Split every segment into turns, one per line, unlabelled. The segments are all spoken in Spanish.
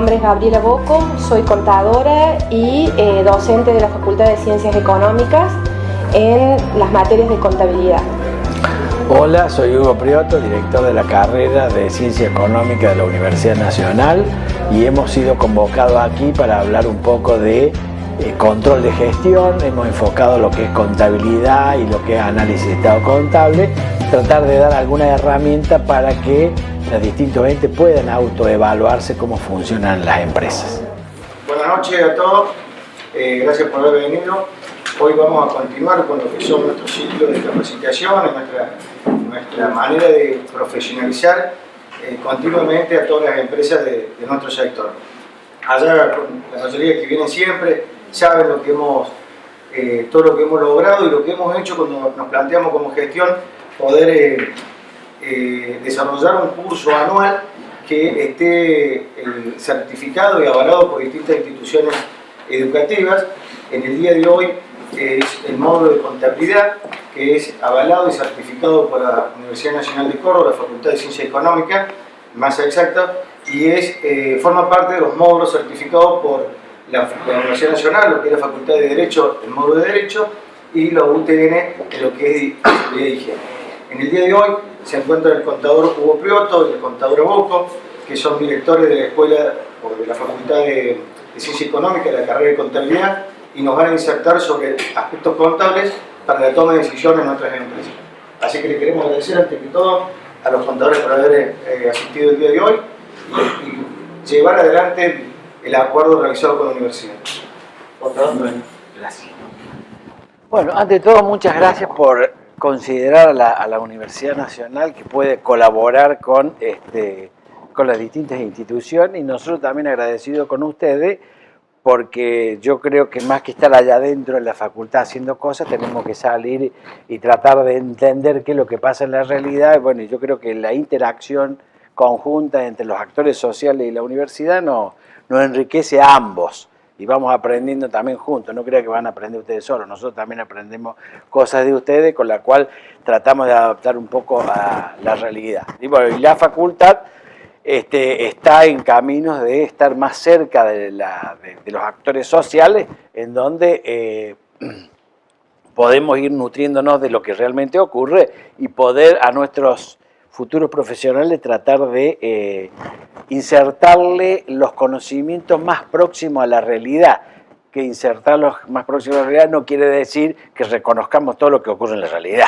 nombre es Gabriela Bocco, soy contadora y docente de la Facultad de Ciencias Económicas en las materias de contabilidad.
Hola, soy Hugo Prioto, director de la carrera de Ciencia Económica de la Universidad Nacional, y hemos sido convocados aquí para hablar un poco de control de gestión. Hemos enfocado lo que es contabilidad y lo que es análisis de estado contable, tratar de dar alguna herramienta para que los distintos entes puedan autoevaluarse cómo funcionan las empresas.
Buenas noches a todos, gracias por haber venido. Hoy vamos a continuar con lo que son nuestros ciclos de capacitación, nuestra manera de profesionalizar continuamente a todas las empresas de nuestro sector. Allá, la mayoría que vienen siempre saben lo que todo lo que hemos logrado y lo que hemos hecho cuando nos planteamos como gestión poder desarrollar un curso anual que esté certificado y avalado por distintas instituciones educativas. En el día de hoy es el módulo de contabilidad, que es avalado y certificado por la Universidad Nacional de Córdoba, la Facultad de Ciencias Económicas, más exacta, y forma parte de los módulos certificados por la Universidad Nacional, lo que es la Facultad de Derecho, el módulo de Derecho, y la UTN, en lo que es Seguridad y Higiene. En el día de hoy se encuentra el contador Hugo Prioto y el contador Bocco, que son directores de la escuela o de la Facultad de Ciencia Económica, de la carrera de contabilidad, y nos van a insertar sobre aspectos contables para la toma de decisiones en nuestras empresas. Así que le queremos agradecer ante todo a los contadores por haber asistido el día de hoy y llevar adelante el acuerdo realizado con la universidad.
Gracias. Bueno, ante todo, muchas gracias por considerar a la Universidad Nacional que puede colaborar con las distintas instituciones, y nosotros también agradecidos con ustedes, porque yo creo que más que estar allá adentro en la facultad haciendo cosas, tenemos que salir y tratar de entender qué es lo que pasa en la realidad. Y bueno, yo creo que la interacción conjunta entre los actores sociales y la universidad nos enriquece a ambos, y vamos aprendiendo también juntos. No creo que van a aprender ustedes solos, nosotros también aprendemos cosas de ustedes, con la cual tratamos de adaptar un poco a la realidad. Y bueno, y la facultad está en caminos de estar más cerca de los actores sociales, en donde podemos ir nutriéndonos de lo que realmente ocurre y poder a nuestros futuros profesionales tratar de insertarle los conocimientos más próximos a la realidad. Que insertarlos más próximos a la realidad no quiere decir que reconozcamos todo lo que ocurre en la realidad.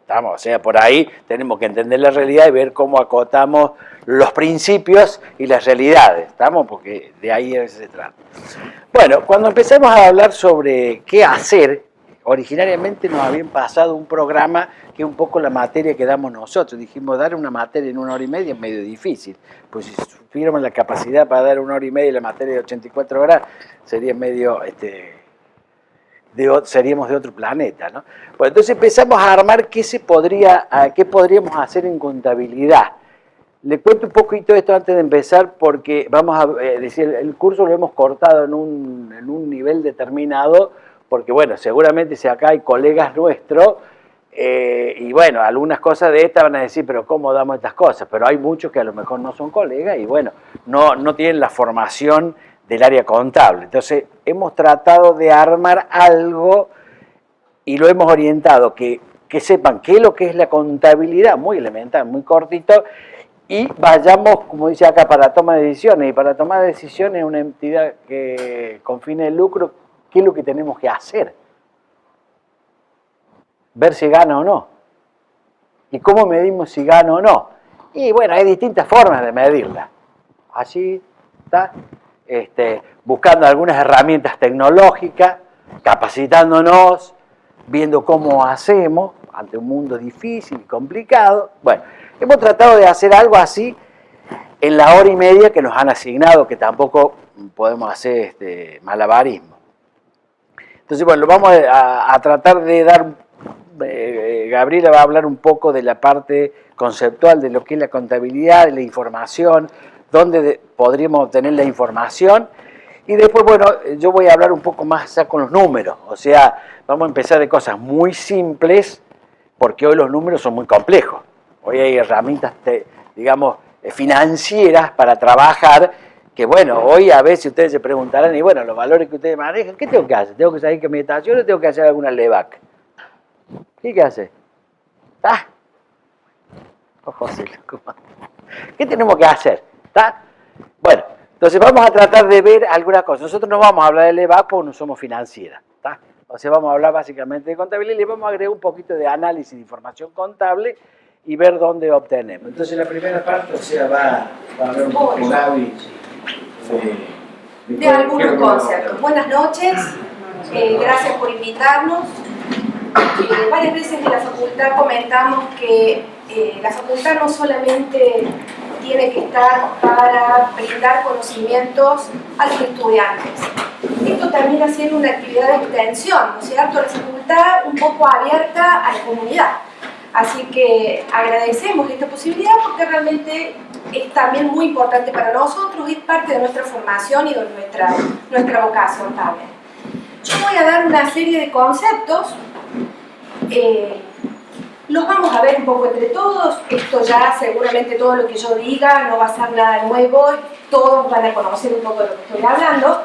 ¿Estamos? O sea, por ahí tenemos que entender la realidad y ver cómo acotamos los principios y las realidades, ¿estamos? Porque de ahí se trata. Bueno, cuando empezamos a hablar sobre qué hacer, originariamente nos habían pasado un programa que es un poco la materia que damos nosotros. Dijimos, dar una materia en 1 hora y media es medio difícil, pues si tuviéramos la capacidad para dar 1 hora y media la materia de 84 horas, sería medio... seríamos de otro planeta, ¿no? Bueno, entonces empezamos a armar qué podríamos hacer en contabilidad. Le cuento un poquito esto antes de empezar, porque vamos a decir, el curso lo hemos cortado en un nivel determinado, porque bueno, seguramente si acá hay colegas nuestros, y bueno, algunas cosas de estas van a decir, pero ¿cómo damos estas cosas? Pero hay muchos que a lo mejor no son colegas y bueno, no tienen la formación del área contable. Entonces hemos tratado de armar algo y lo hemos orientado, que sepan qué es lo que es la contabilidad, muy elemental, muy cortito, y vayamos, como dice acá, para toma de decisiones. Y para tomar decisiones una entidad que con fines de lucro, ¿qué es lo que tenemos que hacer? Ver si gana o no. ¿Y cómo medimos si gana o no? Y bueno, hay distintas formas de medirla. Así está. Buscando algunas herramientas tecnológicas, capacitándonos, viendo cómo hacemos ante un mundo difícil y complicado. Bueno, hemos tratado de hacer algo así en la hora y media que nos han asignado, que tampoco podemos hacer malabarismo. Entonces, bueno, vamos a tratar de dar... Gabriela va a hablar un poco de la parte conceptual de lo que es la contabilidad, de la información, dónde podríamos obtener la información, y después, bueno, yo voy a hablar un poco más ya con los números. O sea, vamos a empezar de cosas muy simples, porque hoy los números son muy complejos. Hoy hay herramientas, digamos, financieras para trabajar que bueno, hoy a veces ustedes se preguntarán, y bueno, los valores que ustedes manejan, ¿qué tengo que hacer? ¿Tengo que salir que meditación o tengo que hacer alguna LEVAC? ¿Qué hay que hacer? ¿Está? José, ¿qué tenemos que hacer? ¿Está? Bueno, entonces vamos a tratar de ver algunas cosas. Nosotros no vamos a hablar de LEVAC porque no somos financieras, ¿está? O sea, vamos a hablar básicamente de contabilidad y le vamos a agregar un poquito de análisis de información contable y ver dónde obtenemos. Entonces la primera parte, o sea, va a haber un poco
de algunos conceptos. Buenas noches, gracias por invitarnos. Varias veces en la facultad comentamos que la facultad no solamente tiene que estar para brindar conocimientos a los estudiantes. Esto termina siendo una actividad de extensión, ¿no es cierto? La facultad un poco abierta a la comunidad. Así que agradecemos esta posibilidad porque realmente es también muy importante para nosotros, es parte de nuestra formación y de nuestra vocación también. Yo voy a dar una serie de conceptos, los vamos a ver un poco entre todos. Esto ya seguramente todo lo que yo diga no va a ser nada nuevo, todos van a conocer un poco de lo que estoy hablando,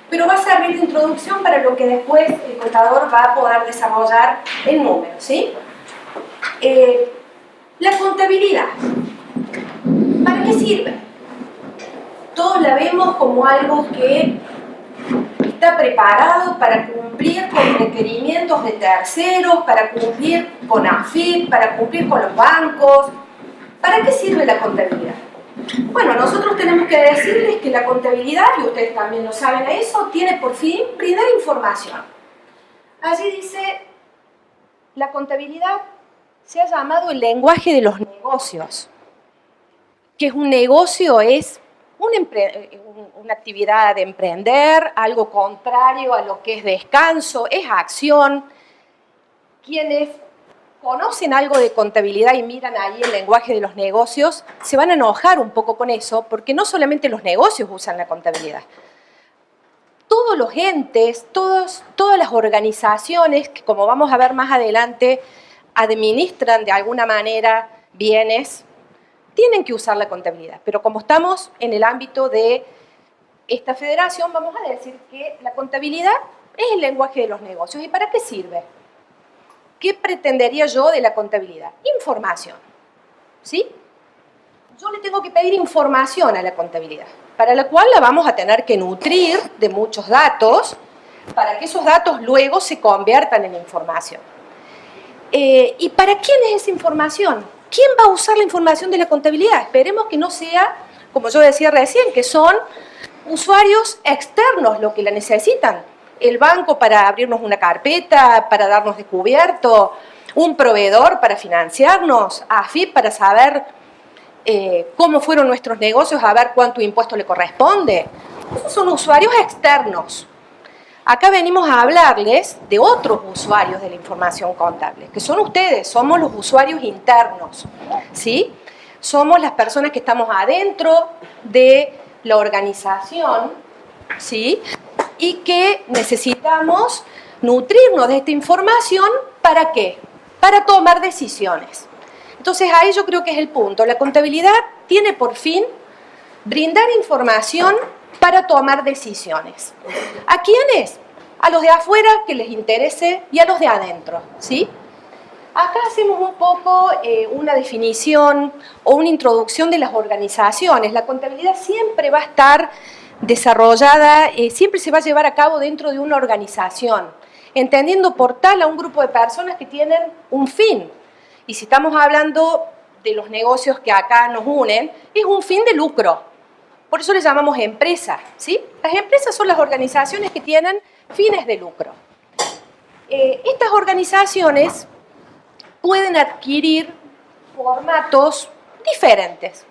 pero va a servir de introducción para lo que después el contador va a poder desarrollar en números, ¿sí? La contabilidad, ¿para qué sirve? Todos la vemos como algo que está preparado para cumplir con requerimientos de terceros, para cumplir con AFIP, para cumplir con los bancos. ¿Para qué sirve la contabilidad? Bueno, nosotros tenemos que decirles que la contabilidad, y ustedes también lo saben eso, tiene por fin brindar información. Allí dice, la contabilidad se ha llamado el lenguaje de los negocios. ¿Qué es un negocio? Es una actividad de emprender, algo contrario a lo que es descanso, es acción. Quienes conocen algo de contabilidad y miran ahí el lenguaje de los negocios, se van a enojar un poco con eso, porque no solamente los negocios usan la contabilidad. Todos los entes, todas las organizaciones, que como vamos a ver más adelante, administran de alguna manera bienes, tienen que usar la contabilidad. Pero como estamos en el ámbito de esta federación, vamos a decir que la contabilidad es el lenguaje de los negocios. ¿Y para qué sirve? ¿Qué pretendería yo de la contabilidad? Información. ¿Sí? Yo le tengo que pedir información a la contabilidad, para la cual la vamos a tener que nutrir de muchos datos, para que esos datos luego se conviertan en información. ¿Y para quién es esa información? ¿Quién va a usar la información de la contabilidad? Esperemos que no sea, como yo decía recién, que son usuarios externos los que la necesitan. El banco para abrirnos una carpeta, para darnos descubierto, un proveedor para financiarnos, AFIP para saber cómo fueron nuestros negocios, a ver cuánto impuesto le corresponde. Esos son usuarios externos. Acá venimos a hablarles de otros usuarios de la información contable, que son ustedes, somos los usuarios internos, ¿sí? Somos las personas que estamos adentro de la organización, ¿sí? Y que necesitamos nutrirnos de esta información, ¿para qué? Para tomar decisiones. Entonces ahí yo creo que es el punto. La contabilidad tiene por fin brindar información para tomar decisiones. ¿A quiénes? A los de afuera que les interese y a los de adentro, ¿sí? Acá hacemos un poco una definición o una introducción de las organizaciones. La contabilidad siempre va a estar desarrollada, siempre se va a llevar a cabo dentro de una organización, entendiendo por tal a un grupo de personas que tienen un fin. Y si estamos hablando de los negocios que acá nos unen, es un fin de lucro. Por eso le llamamos empresa, ¿sí? Las empresas son las organizaciones que tienen fines de lucro. Estas organizaciones pueden adquirir formatos diferentes.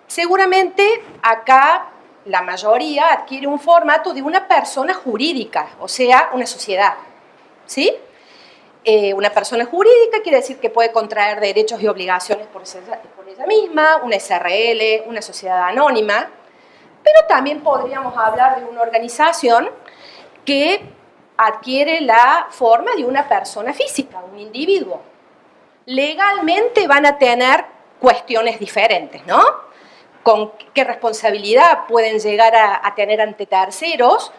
Seguramente acá la mayoría adquiere un formato de una persona jurídica, o sea, una sociedad, ¿sí? Una persona jurídica quiere decir que puede contraer derechos y obligaciones por ella misma, una SRL, una sociedad anónima, pero también podríamos hablar de una organización que adquiere la forma de una persona física, un individuo. Legalmente van a tener cuestiones diferentes, ¿no? con qué responsabilidad pueden llegar a tener ante terceros,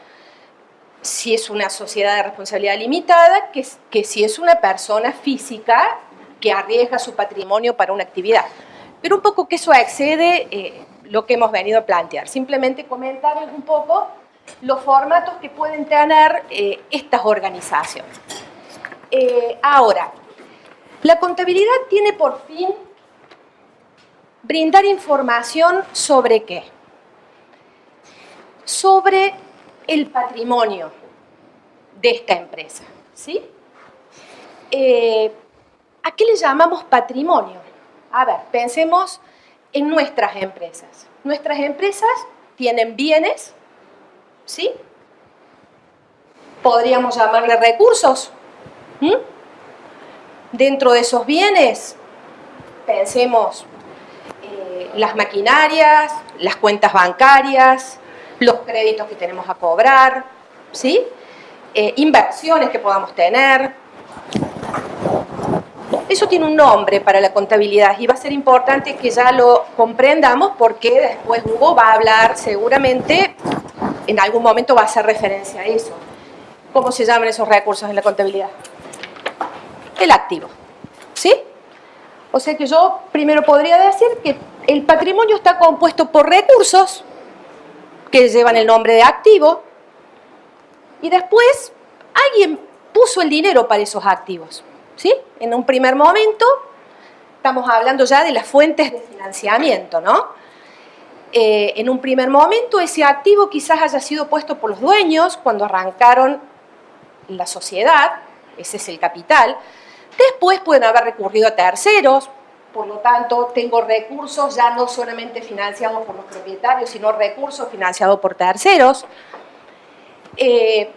si es una sociedad de responsabilidad limitada, que si es una persona física que arriesga su patrimonio para una actividad. Pero un poco que eso excede lo que hemos venido a plantear. Simplemente comentarles un poco los formatos que pueden tener estas organizaciones. Ahora, la contabilidad tiene por fin brindar información sobre ¿qué? Sobre el patrimonio de esta empresa, ¿sí? ¿A qué le llamamos patrimonio? A ver, pensemos en nuestras empresas. Nuestras empresas tienen bienes, ¿sí? Podríamos llamarle recursos. Dentro de esos bienes, pensemos las maquinarias, las cuentas bancarias, los créditos que tenemos a cobrar, ¿sí? Inversiones que podamos tener. Eso tiene un nombre para la contabilidad y va a ser importante que ya lo comprendamos porque después Hugo va a hablar seguramente, en algún momento va a hacer referencia a eso. ¿Cómo se llaman esos recursos en la contabilidad? El activo, ¿sí? O sea que yo primero podría decir que el patrimonio está compuesto por recursos que llevan el nombre de activo y después alguien puso el dinero para esos activos, ¿sí? En un primer momento estamos hablando ya de las fuentes de financiamiento, ¿no? En un primer momento ese activo quizás haya sido puesto por los dueños cuando arrancaron la sociedad, ese es el capital. Después pueden haber recurrido a terceros, por lo tanto tengo recursos ya no solamente financiados por los propietarios, sino recursos financiados por terceros. En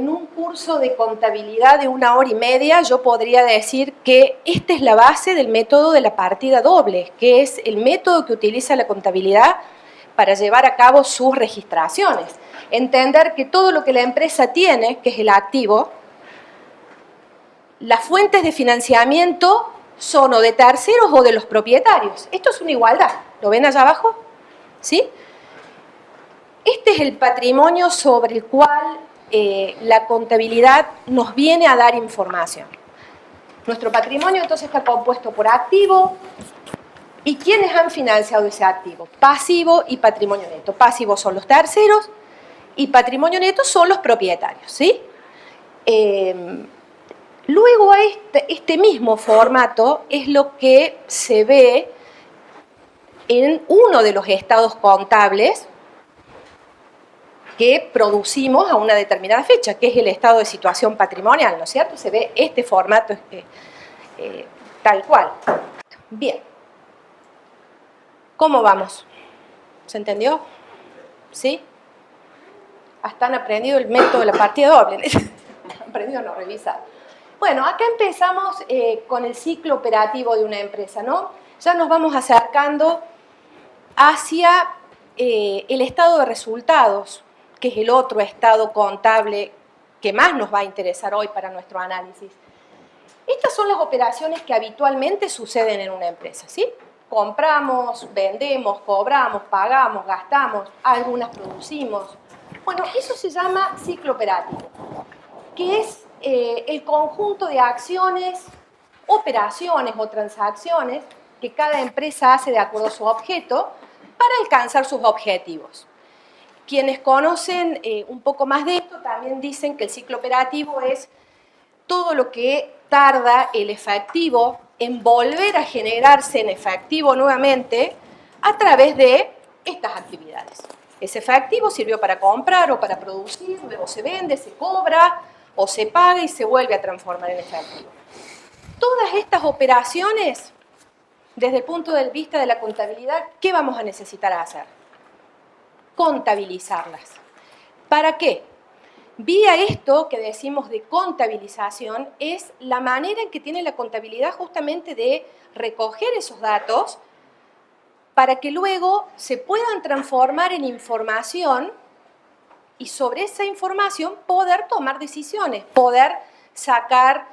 un curso de contabilidad de 1 hora y media yo podría decir que esta es la base del método de la partida doble, que es el método que utiliza la contabilidad para llevar a cabo sus registraciones. Entender que todo lo que la empresa tiene, que es el activo, las fuentes de financiamiento son o de terceros o de los propietarios. Esto es una igualdad. ¿Lo ven allá abajo? ¿Sí? Este es el patrimonio sobre el cual la contabilidad nos viene a dar información. Nuestro patrimonio entonces está compuesto por activo. ¿Y quiénes han financiado ese activo? Pasivo y patrimonio neto. Pasivo son los terceros y patrimonio neto son los propietarios, ¿sí? Luego este mismo formato es lo que se ve en uno de los estados contables que producimos a una determinada fecha, que es el estado de situación patrimonial, ¿no es cierto? Se ve este formato tal cual. Bien. ¿Cómo vamos? ¿Se entendió? ¿Sí? Hasta han aprendido el método de la partida doble. ¿Han aprendido o no? Revisar. Bueno, acá empezamos con el ciclo operativo de una empresa, ¿no? Ya nos vamos acercando hacia el estado de resultados, que es el otro estado contable que más nos va a interesar hoy para nuestro análisis. Estas son las operaciones que habitualmente suceden en una empresa, ¿sí? Compramos, vendemos, cobramos, pagamos, gastamos, algunas producimos. Bueno, eso se llama ciclo operativo, que es el conjunto de acciones, operaciones o transacciones que cada empresa hace de acuerdo a su objeto para alcanzar sus objetivos. Quienes conocen un poco más de esto también dicen que el ciclo operativo es todo lo que tarda el efectivo en volver a generarse en efectivo nuevamente a través de estas actividades. Ese efectivo sirvió para comprar o para producir, luego se vende, se cobra o se paga y se vuelve a transformar en efectivo. Todas estas operaciones, desde el punto de vista de la contabilidad, ¿qué vamos a necesitar hacer? Contabilizarlas. ¿Para qué? Vía esto que decimos de contabilización es la manera en que tiene la contabilidad justamente de recoger esos datos para que luego se puedan transformar en información y sobre esa información poder tomar decisiones, poder sacar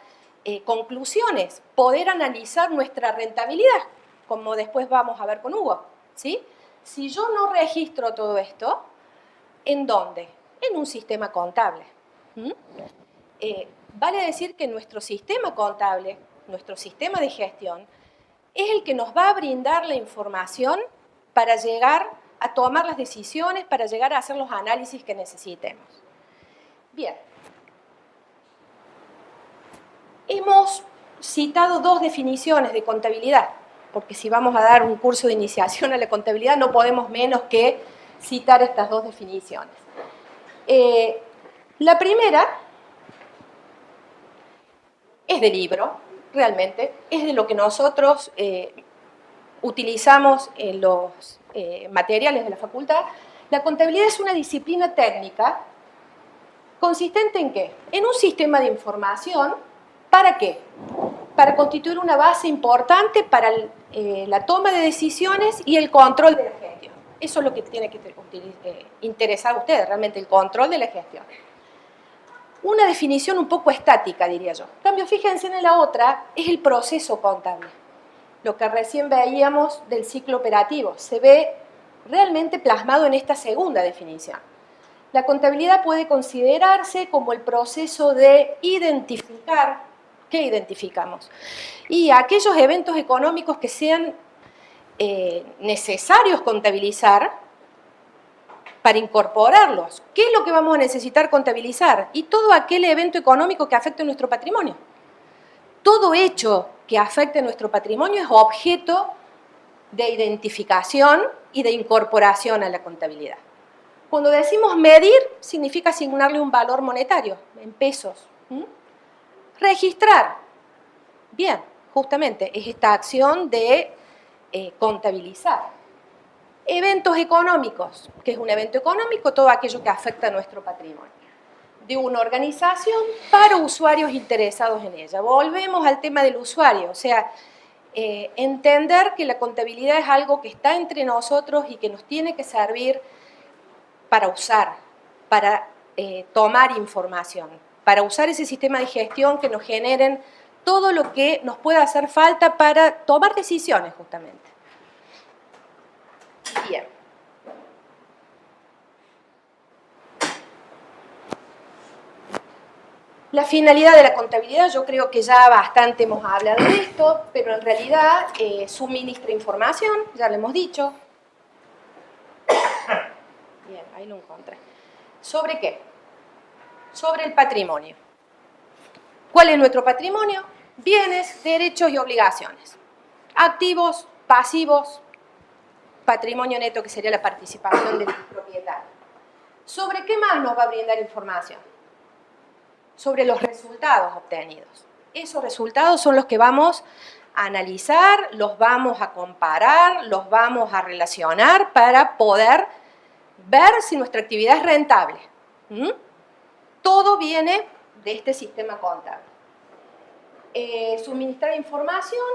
conclusiones, poder analizar nuestra rentabilidad como después vamos a ver con Hugo, ¿sí? Si yo no registro todo esto, ¿en dónde? En un sistema contable. Vale decir que nuestro sistema contable, nuestro sistema de gestión, es el que nos va a brindar la información para llegar a tomar las decisiones, para llegar a hacer los análisis que necesitemos. Bien. Hemos citado dos definiciones de contabilidad, porque si vamos a dar un curso de iniciación a la contabilidad no podemos menos que citar estas dos definiciones. La primera es de libro, realmente, es de lo que nosotros utilizamos en los materiales de la facultad. La contabilidad es una disciplina técnica consistente en ¿qué? En un sistema de información. ¿Para qué? Para constituir una base importante para la toma de decisiones y el control de la gestión. Eso es lo que tiene que interesar a ustedes, realmente, el control de la gestión. Una definición un poco estática, diría yo. En cambio, fíjense en la otra, es el proceso contable. Lo que recién veíamos del ciclo operativo se ve realmente plasmado en esta segunda definición. La contabilidad puede considerarse como el proceso de identificar. ¿Qué identificamos? Y aquellos eventos económicos que sean necesarios contabilizar para incorporarlos. ¿Qué es lo que vamos a necesitar contabilizar? Y todo aquel evento económico que afecte nuestro patrimonio. Todo hecho que afecte nuestro patrimonio es objeto de identificación y de incorporación a la contabilidad. Cuando decimos medir, significa asignarle un valor monetario, en pesos. Registrar. Bien, justamente es esta acción de contabilizar. Eventos económicos. ¿Qué es un evento económico? Todo aquello que afecta a nuestro patrimonio. De una organización para usuarios interesados en ella. Volvemos al tema del usuario, o sea, entender que la contabilidad es algo que está entre nosotros y que nos tiene que servir para usar, para tomar información, para usar ese sistema de gestión que nos generen todo lo que nos pueda hacer falta para tomar decisiones, justamente. Bien. La finalidad de la contabilidad, yo creo que ya bastante hemos hablado de esto, pero en realidad suministra información, ya lo hemos dicho. Bien, ahí lo encontré. ¿Sobre qué? Sobre el patrimonio. ¿Cuál es nuestro patrimonio? Bienes, derechos y obligaciones. Activos, pasivos, patrimonio neto, que sería la participación del propietario. ¿Sobre qué más nos va a brindar información? Sobre los resultados obtenidos. Esos resultados son los que vamos a analizar, los vamos a comparar, los vamos a relacionar para poder ver si nuestra actividad es rentable. Todo viene de este sistema contable. Suministrar información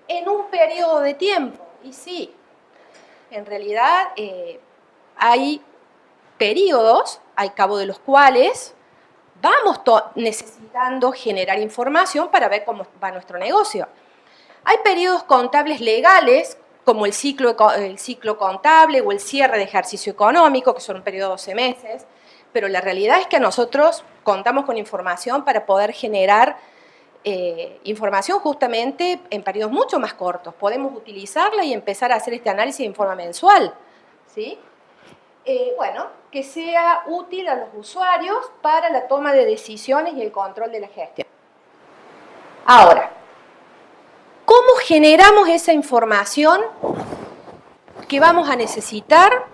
en un periodo de tiempo. Y sí, en realidad hay periodos al cabo de los cuales vamos necesitando generar información para ver cómo va nuestro negocio. Hay periodos contables legales, como el ciclo contable o el cierre de ejercicio económico, que son un periodo de 12 meses, pero la realidad es que nosotros contamos con información para poder generar información justamente en periodos mucho más cortos. Podemos utilizarla y empezar a hacer este análisis en forma mensual, ¿sí? Bueno, que sea útil a los usuarios para la toma de decisiones y el control de la gestión. Ahora, ¿cómo generamos esa información que vamos a necesitar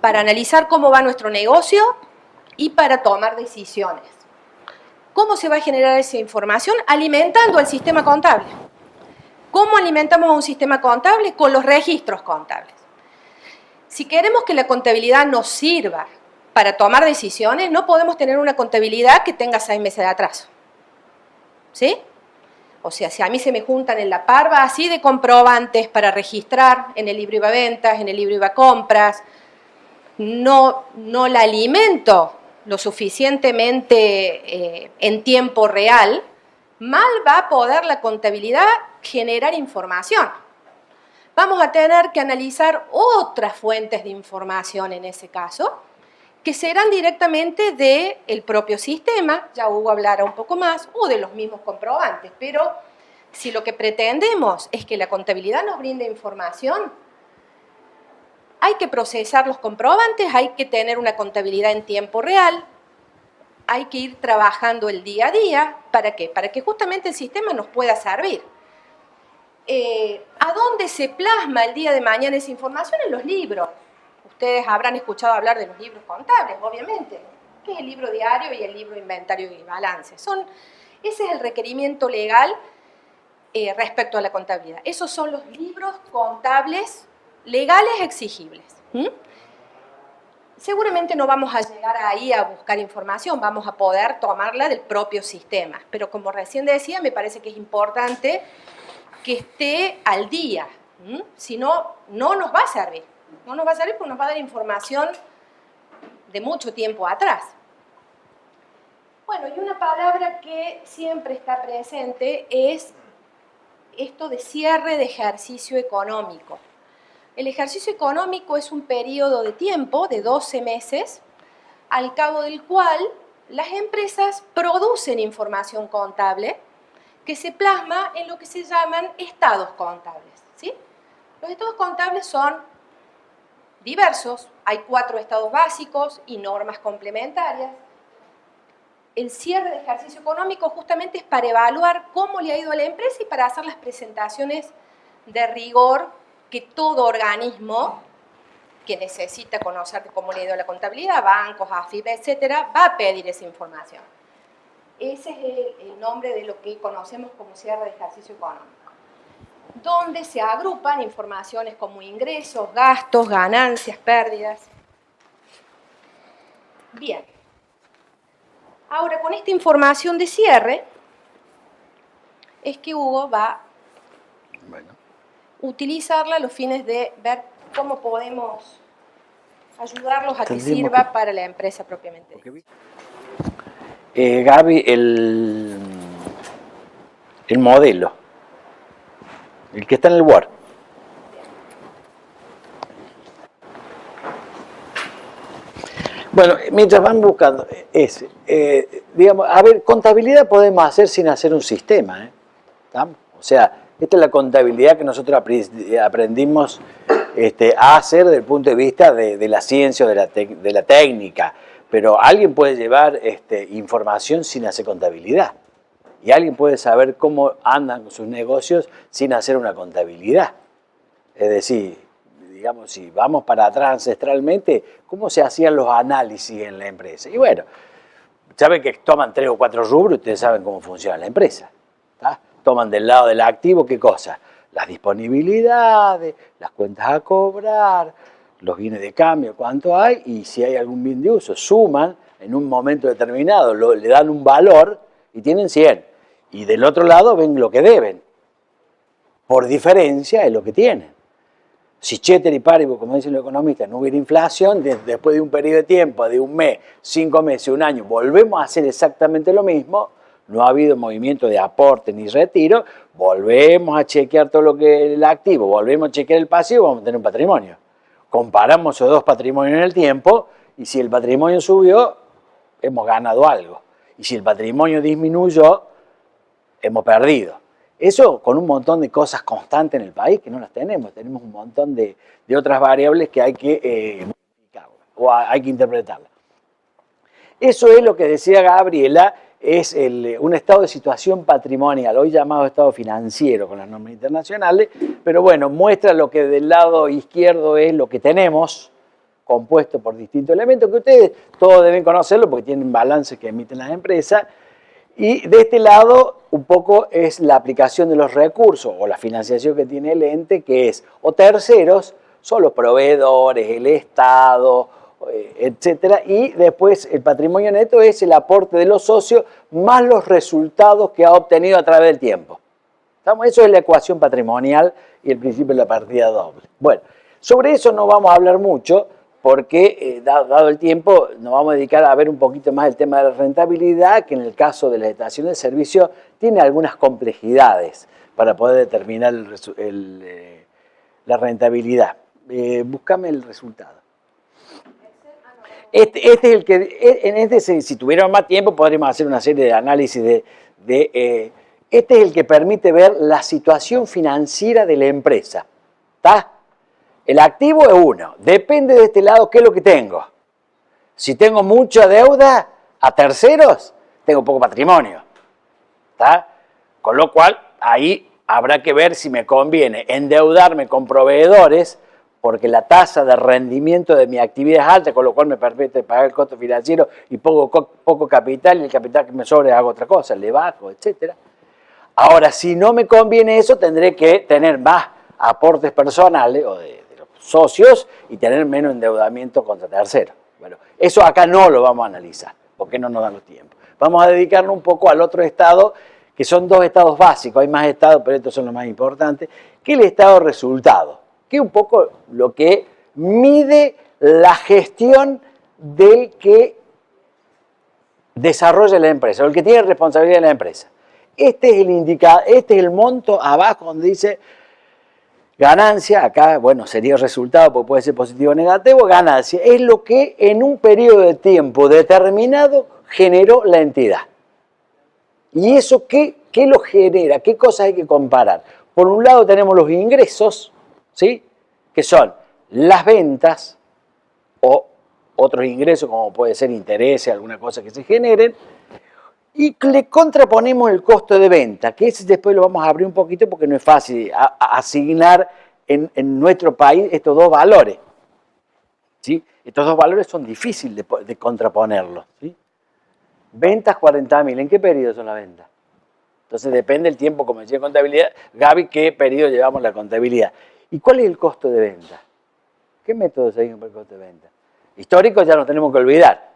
para analizar cómo va nuestro negocio y para tomar decisiones? ¿Cómo se va a generar esa información? Alimentando al sistema contable. ¿Cómo alimentamos a un sistema contable? Con los registros contables. Si queremos que la contabilidad nos sirva para tomar decisiones, no podemos tener una contabilidad que tenga 6 meses de atraso. ¿Sí? O sea, si a mí se me juntan en la parva así de comprobantes para registrar en el libro IVA ventas, en el libro IVA compras, no la alimento lo suficientemente en tiempo real mal va a poder la contabilidad generar información. Vamos a tener que analizar otras fuentes de información en ese caso, que serán directamente del propio sistema, ya Hugo hablará un poco más, o de los mismos comprobantes, pero si lo que pretendemos es que la contabilidad nos brinde información, hay que procesar los comprobantes, hay que tener una contabilidad en tiempo real, hay que ir trabajando el día a día. ¿Para qué? Para que justamente el sistema nos pueda servir. ¿A dónde se plasma el día de mañana esa información? En los libros. Ustedes habrán escuchado hablar de los libros contables, obviamente, que es el libro diario y el libro inventario y balance. Ese es el requerimiento legal respecto a la contabilidad. Esos son los libros contables legales exigibles. Seguramente no vamos a llegar ahí a buscar información, vamos a poder tomarla del propio sistema. Pero como recién decía, me parece que es importante que esté al día. Si no, no nos va a servir. No nos va a servir porque nos va a dar información de mucho tiempo atrás. Bueno, y una palabra que siempre está presente es esto de cierre de ejercicio económico. El ejercicio económico es un periodo de tiempo de 12 meses, al cabo del cual las empresas producen información contable que se plasma en lo que se llaman estados contables, ¿sí? Los estados contables son diversos, hay 4 estados básicos y normas complementarias. El cierre de ejercicio económico justamente es para evaluar cómo le ha ido a la empresa y para hacer las presentaciones de rigor que todo organismo que necesita conocer cómo le ha ido a la contabilidad, bancos, AFIP, etcétera, va a pedir esa información. Ese es el nombre de lo que conocemos como cierre de ejercicio económico, donde se agrupan informaciones como ingresos, gastos, ganancias, pérdidas. Bien. Ahora, con esta información de cierre, es que Hugo va a utilizarla a los fines de ver cómo podemos ayudarlos a que sirva para la empresa propiamente dicha.
Gaby, el modelo, el que está en el Word. Bueno, mientras van buscando ese, digamos, a ver, contabilidad podemos hacer sin hacer un sistema, ¿eh? O sea, esta es la contabilidad que nosotros aprendimos a hacer desde el punto de vista de la ciencia o de la técnica, pero alguien puede llevar información sin hacer contabilidad y alguien puede saber cómo andan sus negocios sin hacer una contabilidad. Es decir, digamos, si vamos para atrás ancestralmente, ¿cómo se hacían los análisis en la empresa? Y bueno, saben que toman 3 o 4 rubros, ustedes saben cómo funciona la empresa, ¿tá? Toman del lado del activo, ¿qué cosa? Las disponibilidades, las cuentas a cobrar, los bienes de cambio, cuánto hay, y si hay algún bien de uso, suman en un momento determinado, le dan un valor y tienen 100. Y del otro lado ven lo que deben. Por diferencia es lo que tienen. Si ceteris paribus, como dicen los economistas, no hubiera inflación, después de un periodo de tiempo, de un mes, 5 meses, un año, volvemos a hacer exactamente lo mismo, no ha habido movimiento de aporte ni retiro, volvemos a chequear todo lo que es el activo, volvemos a chequear el pasivo, vamos a tener un patrimonio. Comparamos esos dos patrimonios en el tiempo y si el patrimonio subió, hemos ganado algo. Y si el patrimonio disminuyó, hemos perdido. Eso con un montón de cosas constantes en el país que no las tenemos. Tenemos un montón de otras variables que hay que modificar o hay que interpretarlas. Eso es lo que decía Gabriela, es un estado de situación patrimonial, hoy llamado estado financiero con las normas internacionales, pero bueno, muestra lo que del lado izquierdo es lo que tenemos, compuesto por distintos elementos, que ustedes todos deben conocerlo porque tienen balances que emiten las empresas, y de este lado un poco es la aplicación de los recursos o la financiación que tiene el ente, que es o terceros, son los proveedores, el Estado, etcétera, y después el patrimonio neto es el aporte de los socios más los resultados que ha obtenido a través del tiempo. Eso es la ecuación patrimonial y el principio de la partida doble. Bueno, sobre eso no vamos a hablar mucho porque dado el tiempo nos vamos a dedicar a ver un poquito más el tema de la rentabilidad, que en el caso de la estación de servicio tiene algunas complejidades para poder determinar la rentabilidad. Búscame el resultado. Este es el que, si tuviéramos más tiempo, podríamos hacer una serie de análisis este es el que permite ver la situación financiera de la empresa. ¿Está? El activo es uno. Depende de este lado qué es lo que tengo. Si tengo mucha deuda a terceros, tengo poco patrimonio. ¿Está? Con lo cual, ahí habrá que ver si me conviene endeudarme con proveedores, porque la tasa de rendimiento de mi actividad es alta, con lo cual me permite pagar el costo financiero y poco capital, y el capital que me sobre hago otra cosa, le bajo, etc. Ahora, si no me conviene eso, tendré que tener más aportes personales o de los socios y tener menos endeudamiento contra terceros. Bueno, eso acá no lo vamos a analizar, porque no nos dan los tiempos. Vamos a dedicarnos un poco al otro estado, que son dos estados básicos, hay más estados, pero estos son los más importantes, que el estado resultado, que es un poco lo que mide la gestión del que desarrolla la empresa, o el que tiene responsabilidad de la empresa. Este es el indicador, este es el monto abajo donde dice ganancia, acá, bueno, sería el resultado, porque puede ser positivo o negativo, ganancia, es lo que en un periodo de tiempo determinado generó la entidad. ¿Y eso qué lo genera? ¿Qué cosas hay que comparar? Por un lado tenemos los ingresos, ¿sí? Que son las ventas o otros ingresos, como puede ser intereses, alguna cosa que se generen, y le contraponemos el costo de venta, que ese después lo vamos a abrir un poquito porque no es fácil asignar en nuestro país estos dos valores. ¿Sí? Estos dos valores son difíciles de contraponerlos. ¿Sí? Ventas 40.000, ¿en qué periodo son las ventas? Entonces depende del tiempo, como decía contabilidad, Gaby, qué periodo llevamos la contabilidad. ¿Y cuál es el costo de venta? ¿Qué método seguimos para el costo de venta? Histórico ya nos tenemos que olvidar,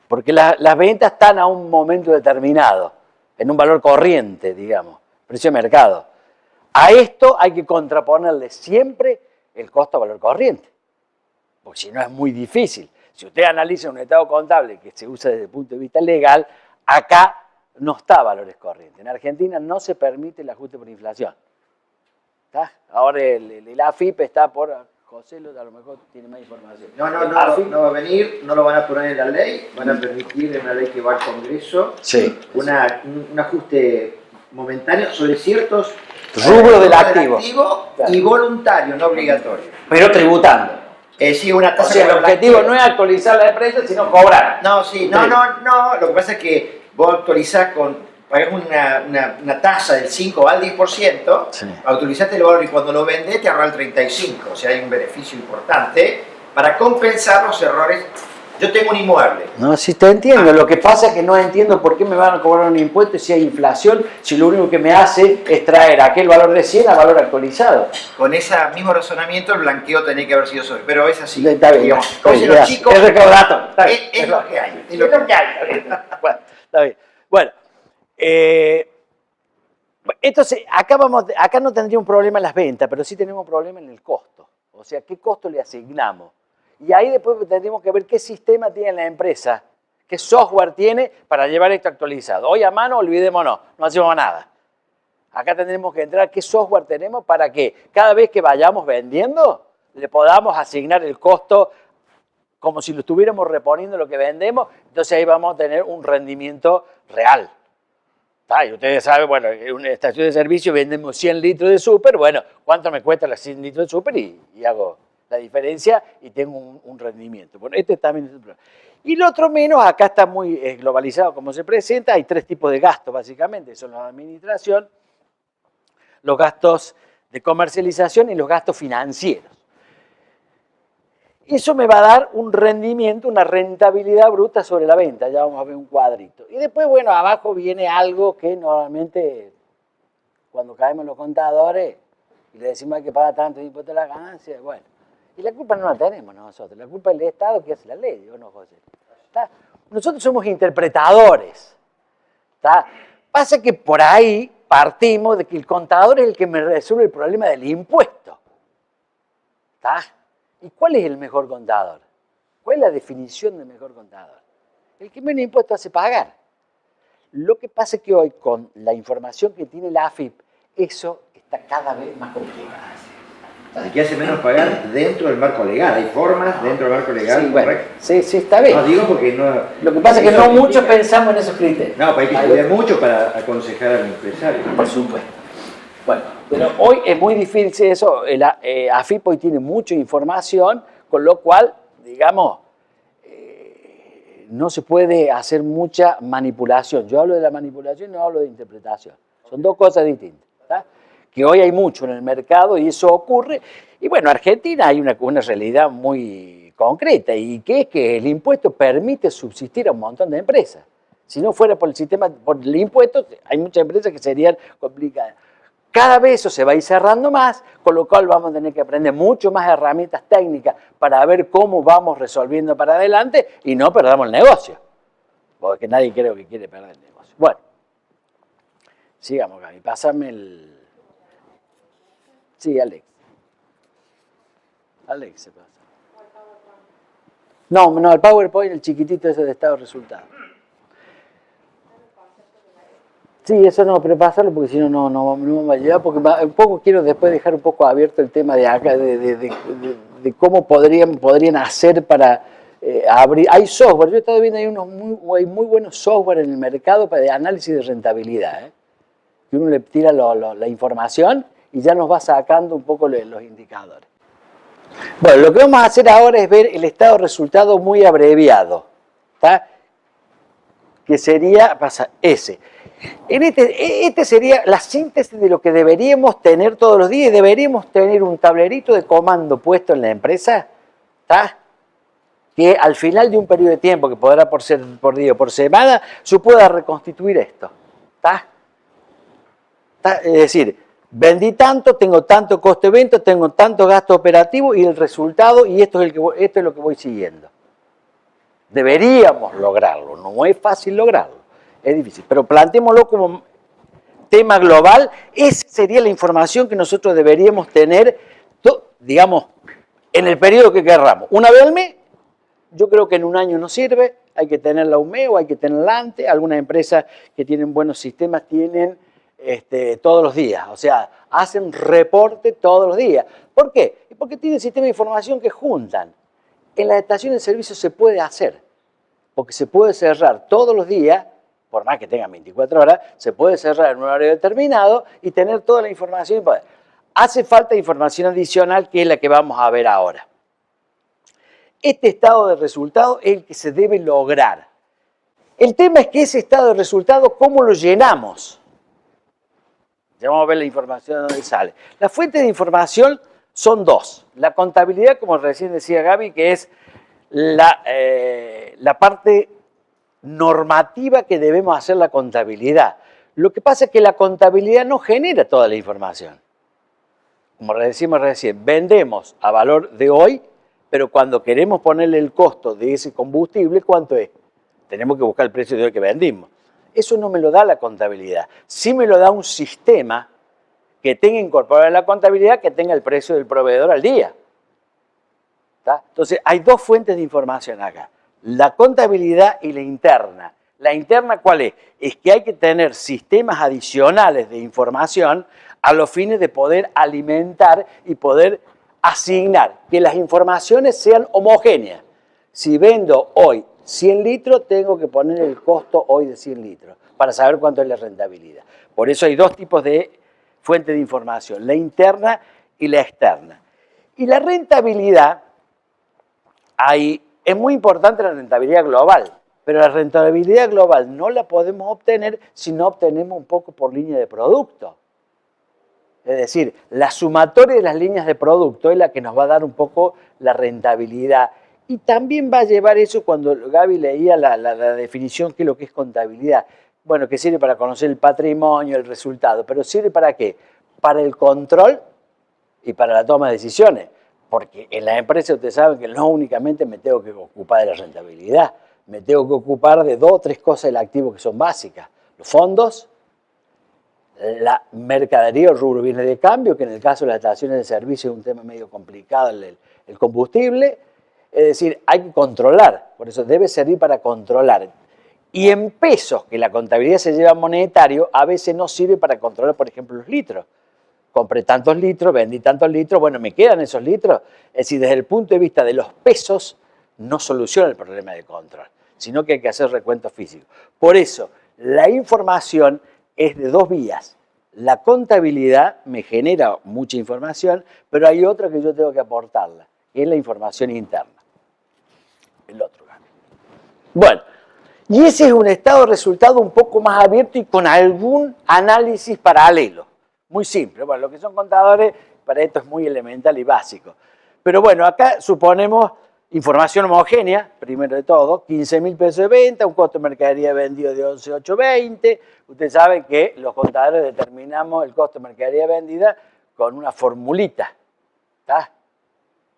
porque las ventas están a un momento determinado, en un valor corriente, digamos, precio de mercado. A esto hay que contraponerle siempre el costo a valor corriente, porque si no es muy difícil. Si usted analiza un estado contable que se usa desde el punto de vista legal, acá no está valores corrientes. En Argentina no se permite el ajuste por inflación. ¿Está? Ahora el AFIP está por... José a lo mejor tiene más información.
No va a venir, no lo van a poner en la ley, van a permitir en una ley que va al Congreso un ajuste momentáneo sobre ciertos
rubros del activo
y voluntario, no obligatorio.
Pero tributando.
Sí, una tasa.
O sea, el objetivo no es actualizar la empresa, sino cobrar.
No, lo que pasa es que vos actualizás pagás una tasa del 5 al 10%, autorizaste el valor y cuando lo vendés te ahorra el 35%, o sea, hay un beneficio importante para compensar los errores. Yo tengo un inmueble.
No, sí te entiendo, lo que pasa es que no entiendo por qué me van a cobrar un impuesto si hay inflación, si lo único que me hace es traer aquel valor de 100 a valor actualizado.
Con ese mismo razonamiento el blanqueo tenía que haber sido sobre, pero es así.
Está bien,
digamos, los chicos,
es recaudato.
Es lo que hay.
Es lo que hay. Bueno, está bien. Bueno. Entonces, acá no tendría un problema en las ventas, pero sí tenemos un problema en el costo. O sea, ¿qué costo le asignamos? Y ahí después tendríamos que ver qué sistema tiene la empresa, qué software tiene para llevar esto actualizado. Hoy a mano, olvidémonos, no hacemos nada. Acá tendremos que entrar qué software tenemos para que cada vez que vayamos vendiendo, le podamos asignar el costo como si lo estuviéramos reponiendo lo que vendemos, entonces ahí vamos a tener un rendimiento real. Y ustedes saben, bueno, en una estación de servicio vendemos 100 litros de súper, bueno, ¿cuánto me cuesta los 100 litros de súper? Y hago la diferencia y tengo un rendimiento. Bueno, este también es un problema. Y lo otro menos, acá está muy globalizado como se presenta, hay tres tipos de gastos básicamente, son los de administración, los gastos de comercialización y los gastos financieros. Eso me va a dar un rendimiento, una rentabilidad bruta sobre la venta. Ya vamos a ver un cuadrito. Y después, bueno, abajo viene algo que normalmente, cuando caemos los contadores y le decimos hay que pagar tanto impuesto a la ganancia, bueno. Y la culpa no la tenemos nosotros, la culpa es del Estado que hace la ley, ¿o no, José? ¿Está? Nosotros somos interpretadores. ¿Está? Pasa que por ahí partimos de que el contador es el que me resuelve el problema del impuesto. ¿Está? ¿Y cuál es el mejor contador? ¿Cuál es la definición de mejor contador? El que menos impuestos hace pagar. Lo que pasa es que hoy, con la información que tiene la AFIP, eso está cada vez más complicado.
Así que hace menos pagar dentro del marco legal. Hay formas dentro del marco legal,
Sí, bueno,
correcto.
sí, está bien.
No digo porque no...
Lo que pasa es que no muchos pensamos en esos criterios.
No, pero hay que estudiar mucho para aconsejar al empresario.
Por supuesto. Bueno, pero hoy es muy difícil eso. AFIP hoy tiene mucha información, con lo cual, digamos, no se puede hacer mucha manipulación. Yo hablo de la manipulación, no hablo de interpretación. Son dos cosas distintas. ¿Tá? Que hoy hay mucho en el mercado y eso ocurre. Y bueno, en Argentina hay una realidad muy concreta, y que es que el impuesto permite subsistir a un montón de empresas. Si no fuera por el sistema, por el impuesto, hay muchas empresas que serían complicadas. Cada vez eso se va a ir cerrando más, con lo cual vamos a tener que aprender mucho más herramientas técnicas para ver cómo vamos resolviendo para adelante y no perdamos el negocio. Porque nadie creo que quiere perder el negocio. Bueno, sigamos, Gaby. Pásame el... Sí, Alex. Alex se pasa. No, el PowerPoint, el chiquitito ese de estado de resultados. Sí, eso no, pero pasarlo porque si no, no me va a llevar, porque un poco quiero después dejar un poco abierto el tema de acá, de cómo podrían hacer para abrir. Hay software, yo he estado viendo, hay muy buenos software en el mercado de análisis de rentabilidad, que uno le tira la información y ya nos va sacando un poco los indicadores. Bueno, lo que vamos a hacer ahora es ver el estado de resultado muy abreviado, ¿está? Que sería, pasa ese. Este sería la síntesis de lo que deberíamos tener todos los días. Deberíamos tener un tablerito de comando puesto en la empresa, ¿tá? Que al final de un periodo de tiempo, que podrá ser por día o por semana, se pueda reconstituir esto. ¿Tá? Es decir, vendí tanto, tengo tanto costo de venta, tengo tanto gasto operativo y el resultado, y esto es lo que voy siguiendo. Deberíamos lograrlo, no es fácil lograrlo. Es difícil, pero planteémoslo como tema global. Esa sería la información que nosotros deberíamos tener, digamos, en el periodo que querramos. Una vez al mes, yo creo que en un año no sirve, hay que tenerla un mes o hay que tenerla antes. Algunas empresas que tienen buenos sistemas tienen todos los días, o sea, hacen reporte todos los días. ¿Por qué? Porque tienen sistemas de información que juntan. En las estaciones de servicio se puede hacer, porque se puede cerrar todos los días. Por más que tengan 24 horas, se puede cerrar en un horario determinado y tener toda la información. Hace falta información adicional, que es la que vamos a ver ahora. Este estado de resultado es el que se debe lograr. El tema es que ese estado de resultado, ¿cómo lo llenamos? Ya vamos a ver la información de dónde sale. Las fuentes de información son dos. La contabilidad, como recién decía Gaby, que es la parte normativa que debemos hacer la contabilidad. Lo que pasa es que la contabilidad no genera toda la información. Como decimos recién, vendemos a valor de hoy, pero cuando queremos ponerle el costo de ese combustible, ¿cuánto es? Tenemos que buscar el precio de hoy que vendimos. Eso no me lo da la contabilidad. Sí me lo da un sistema que tenga incorporado en la contabilidad, que tenga el precio del proveedor al día. ¿Tá? Entonces, hay dos fuentes de información acá. La contabilidad y la interna. La interna, ¿cuál es? Es que hay que tener sistemas adicionales de información a los fines de poder alimentar y poder asignar, que las informaciones sean homogéneas. Si vendo hoy 100 litros, tengo que poner el costo hoy de 100 litros para saber cuánto es la rentabilidad. Por eso hay dos tipos de fuentes de información, la interna y la externa. Y la rentabilidad, es muy importante la rentabilidad global, pero la rentabilidad global no la podemos obtener si no obtenemos un poco por línea de producto. Es decir, la sumatoria de las líneas de producto es la que nos va a dar un poco la rentabilidad. Y también va a llevar eso cuando Gaby leía la definición, que es lo que es contabilidad. Bueno, que sirve para conocer el patrimonio, el resultado, pero ¿sirve para qué? Para el control y para la toma de decisiones. Porque en la empresa ustedes saben que no únicamente me tengo que ocupar de la rentabilidad, me tengo que ocupar de 2 o 3 cosas del activo que son básicas. Los fondos, la mercadería o rubro bienes de cambio, que en el caso de las estaciones de servicio es un tema medio complicado, el combustible, Es decir, hay que controlar, por eso debe servir para controlar. Y en pesos, que la contabilidad se lleva monetario, a veces no sirve para controlar, por ejemplo, los litros. Compré tantos litros, vendí tantos litros, bueno, ¿me quedan esos litros? Es decir, desde el punto de vista de los pesos, no soluciona el problema de control, sino que hay que hacer recuento físico. Por eso, la información es de dos vías. La contabilidad me genera mucha información, pero hay otra que yo tengo que aportarla, que es la información interna. El otro. Bueno, y ese es un estado de resultado un poco más abierto y con algún análisis paralelo. Muy simple. Bueno, los que son contadores, para esto es muy elemental y básico. Pero bueno, acá suponemos información homogénea, primero de todo, 15.000 pesos de venta, un costo de mercadería vendido de 11.820. Ustedes saben que los contadores determinamos el costo de mercadería vendida con una formulita, ¿está?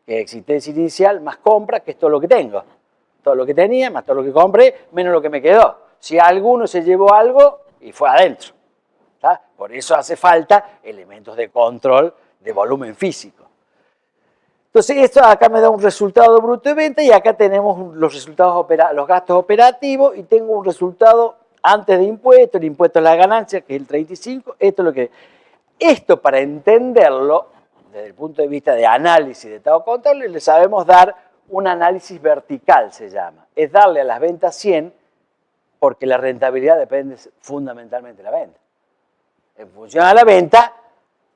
Que existencia inicial más compra, que es todo lo que tengo. Todo lo que tenía, más todo lo que compré, menos lo que me quedó. Si alguno se llevó algo y fue adentro. ¿Está? Por eso hace falta elementos de control de volumen físico. Entonces, esto acá me da un resultado bruto de venta y acá tenemos los resultados los gastos operativos y tengo un resultado antes de impuestos, el impuesto a la ganancia, que es el 35, esto es lo que... Esto, para entenderlo, desde el punto de vista de análisis de estado contable, le sabemos dar un análisis vertical, se llama. Es darle a las ventas 100, porque la rentabilidad depende fundamentalmente de la venta. En función de la venta,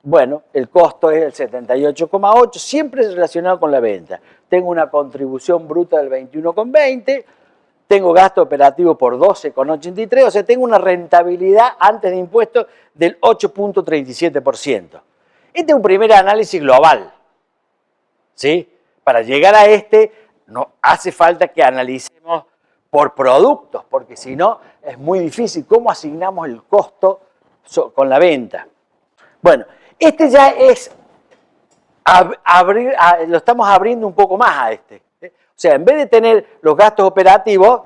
bueno, el costo es el 78,8, siempre es relacionado con la venta. Tengo una contribución bruta del 21,20, tengo gasto operativo por 12,83, o sea, tengo una rentabilidad antes de impuestos del 8,37%. Este es un primer análisis global, ¿sí? Para llegar a este, no hace falta que analicemos por productos, porque si no, es muy difícil. ¿Cómo asignamos el costo con la venta? Bueno, este ya es lo estamos abriendo un poco más a este. O sea, en vez de tener los gastos operativos,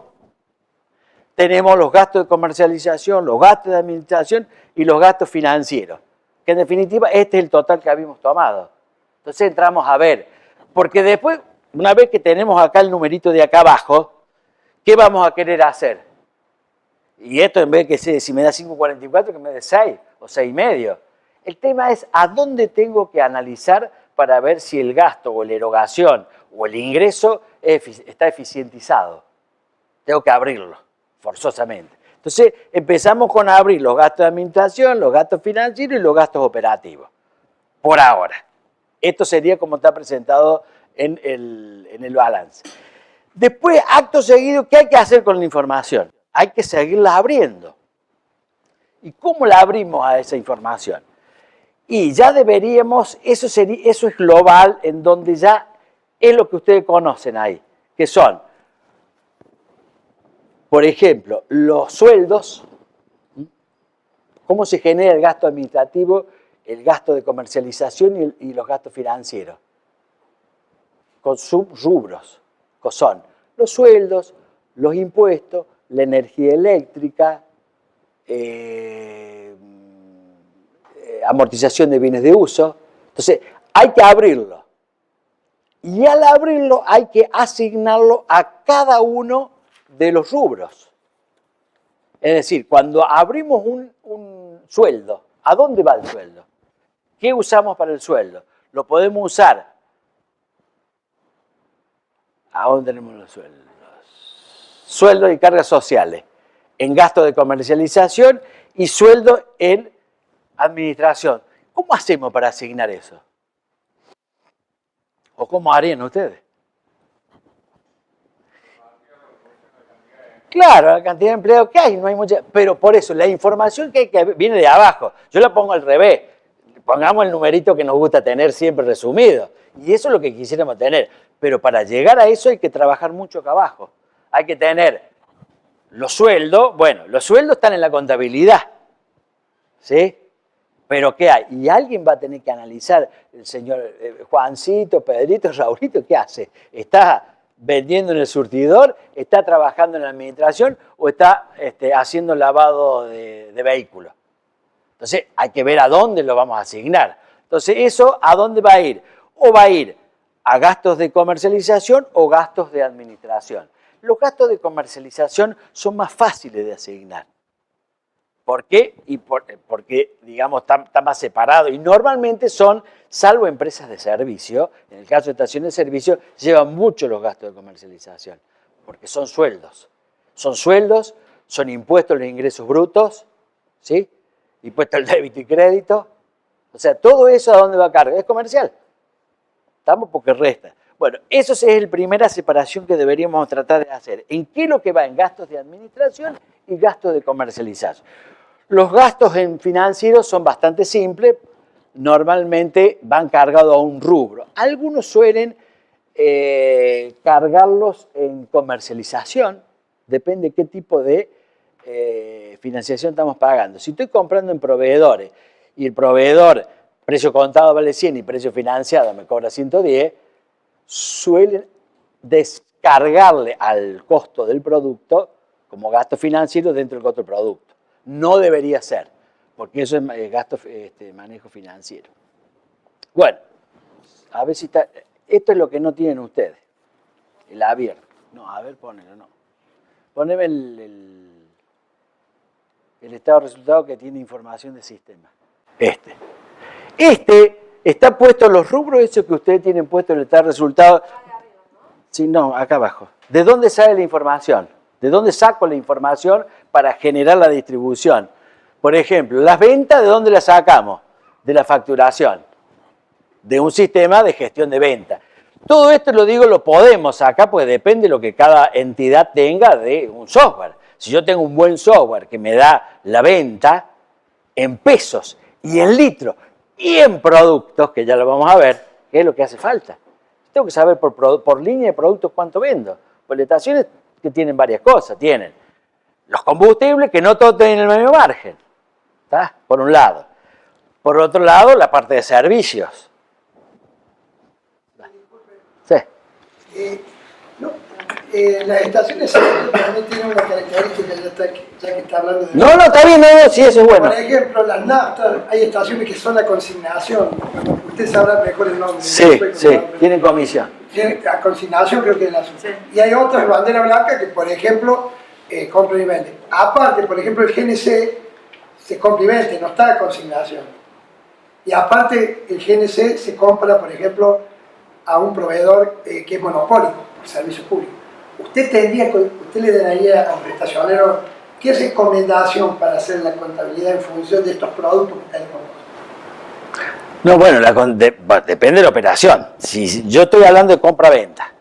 tenemos los gastos de comercialización, los gastos de administración y los gastos financieros. Que en definitiva, este es el total que habíamos tomado. Entonces entramos a ver, porque después, una vez que tenemos acá el numerito de acá abajo, ¿qué vamos a querer hacer? Y esto en vez de que si me da 5,44, que me dé 6 o 6,5. El tema es a dónde tengo que analizar para ver si el gasto o la erogación o el ingreso está eficientizado. Tengo que abrirlo, forzosamente. Entonces empezamos con abrir los gastos de administración, los gastos financieros y los gastos operativos. Por ahora. Esto sería como está presentado en el balance. Después, acto seguido, ¿qué hay que hacer con la información? Hay que seguirla abriendo. ¿Y cómo la abrimos a esa información? Y ya deberíamos, eso es global, en donde ya es lo que ustedes conocen ahí, que son, por ejemplo, los sueldos, cómo se genera el gasto administrativo, el gasto de comercialización y los gastos financieros, con subrubros, que son los sueldos, los impuestos, la energía eléctrica, amortización de bienes de uso. Entonces, hay que abrirlo. Y al abrirlo hay que asignarlo a cada uno de los rubros. Es decir, cuando abrimos un sueldo, ¿a dónde va el sueldo? ¿Qué usamos para el sueldo? Lo podemos usar. ¿A dónde tenemos los sueldos? Sueldos y cargas sociales, en gasto de comercialización y sueldo en administración. ¿Cómo hacemos para asignar eso? ¿O cómo harían ustedes? Claro, la cantidad de empleados que hay, no hay mucha, pero por eso la información que viene de abajo, yo la pongo al revés, pongamos el numerito que nos gusta tener siempre resumido, y eso es lo que quisiéramos tener, pero para llegar a eso hay que trabajar mucho acá abajo, hay que tener los sueldos, bueno, los sueldos están en la contabilidad, ¿sí? Pero ¿qué hay? Y alguien va a tener que analizar, el señor Juancito, Pedrito, Raulito, ¿qué hace? ¿Está vendiendo en el surtidor, está trabajando en la administración o está haciendo lavado de vehículos? Entonces hay que ver a dónde lo vamos a asignar. Entonces eso, ¿a dónde va a ir? O va a ir a gastos de comercialización o gastos de administración. Los gastos de comercialización son más fáciles de asignar. ¿Por qué? Porque, digamos, está más separado y normalmente son, salvo empresas de servicio, en el caso de estaciones de servicio, llevan mucho los gastos de comercialización, porque son sueldos. Son sueldos, son impuestos los ingresos brutos, ¿sí? Impuesto al débito y crédito. O sea, todo eso ¿a dónde va a cargar? Es comercial. ¿Estamos? Porque resta. Bueno, eso es la primera separación que deberíamos tratar de hacer. ¿En qué es lo que va? En gastos de administración y gastos de comercialización. Los gastos en financieros son bastante simples, normalmente van cargados a un rubro. Algunos suelen cargarlos en comercialización, depende de qué tipo de financiación estamos pagando. Si estoy comprando en proveedores y el proveedor, precio contado vale 100 y precio financiado me cobra 110, suelen descargarle al costo del producto como gasto financiero dentro del costo del producto. No debería ser, porque eso es gasto, manejo financiero. Bueno, a ver si está... Esto es lo que no tienen ustedes, el abierto. No, a ver, ponelo, no. Poneme el estado de resultados que tiene información de sistema. Este está puesto en los rubros, esos que ustedes tienen puesto en el estado de resultados. Sí, no, acá abajo. ¿De dónde sale la información? ¿De dónde saco la información para generar la distribución? Por ejemplo, las ventas, ¿de dónde las sacamos? De la facturación, de un sistema de gestión de ventas. Todo esto, lo digo, lo podemos sacar porque depende de lo que cada entidad tenga de un software. Si yo tengo un buen software que me da la venta en pesos y en litros y en productos, que ya lo vamos a ver, ¿qué es lo que hace falta? Tengo que saber por línea de productos cuánto vendo. Pues las estaciones que tienen varias cosas, tienen los combustibles, que no todos tienen el mismo margen, ¿está? Por un lado. Por otro lado, la parte de servicios. Sí.
Las estaciones también tienen una característica, ya que está hablando de...
No, está bien, no, sí, eso es bueno.
Por ejemplo, las naftas, hay estaciones que son la consignación. Usted sabrá mejor el nombre.
Sí, tienen comisión.
A consignación creo que es la suya. Y hay otras, bandera blanca, que por ejemplo, compra y vende. Aparte, por ejemplo, el GNC se compra y vende, no está a consignación. Y aparte, el GNC se compra, por ejemplo, a un proveedor que es monopólico, servicio público. Usted le daría a un estacionero, ¿qué recomendación para hacer la contabilidad en función de estos productos que tenemos?
No, bueno, depende de la operación. Si yo estoy hablando de compra-venta,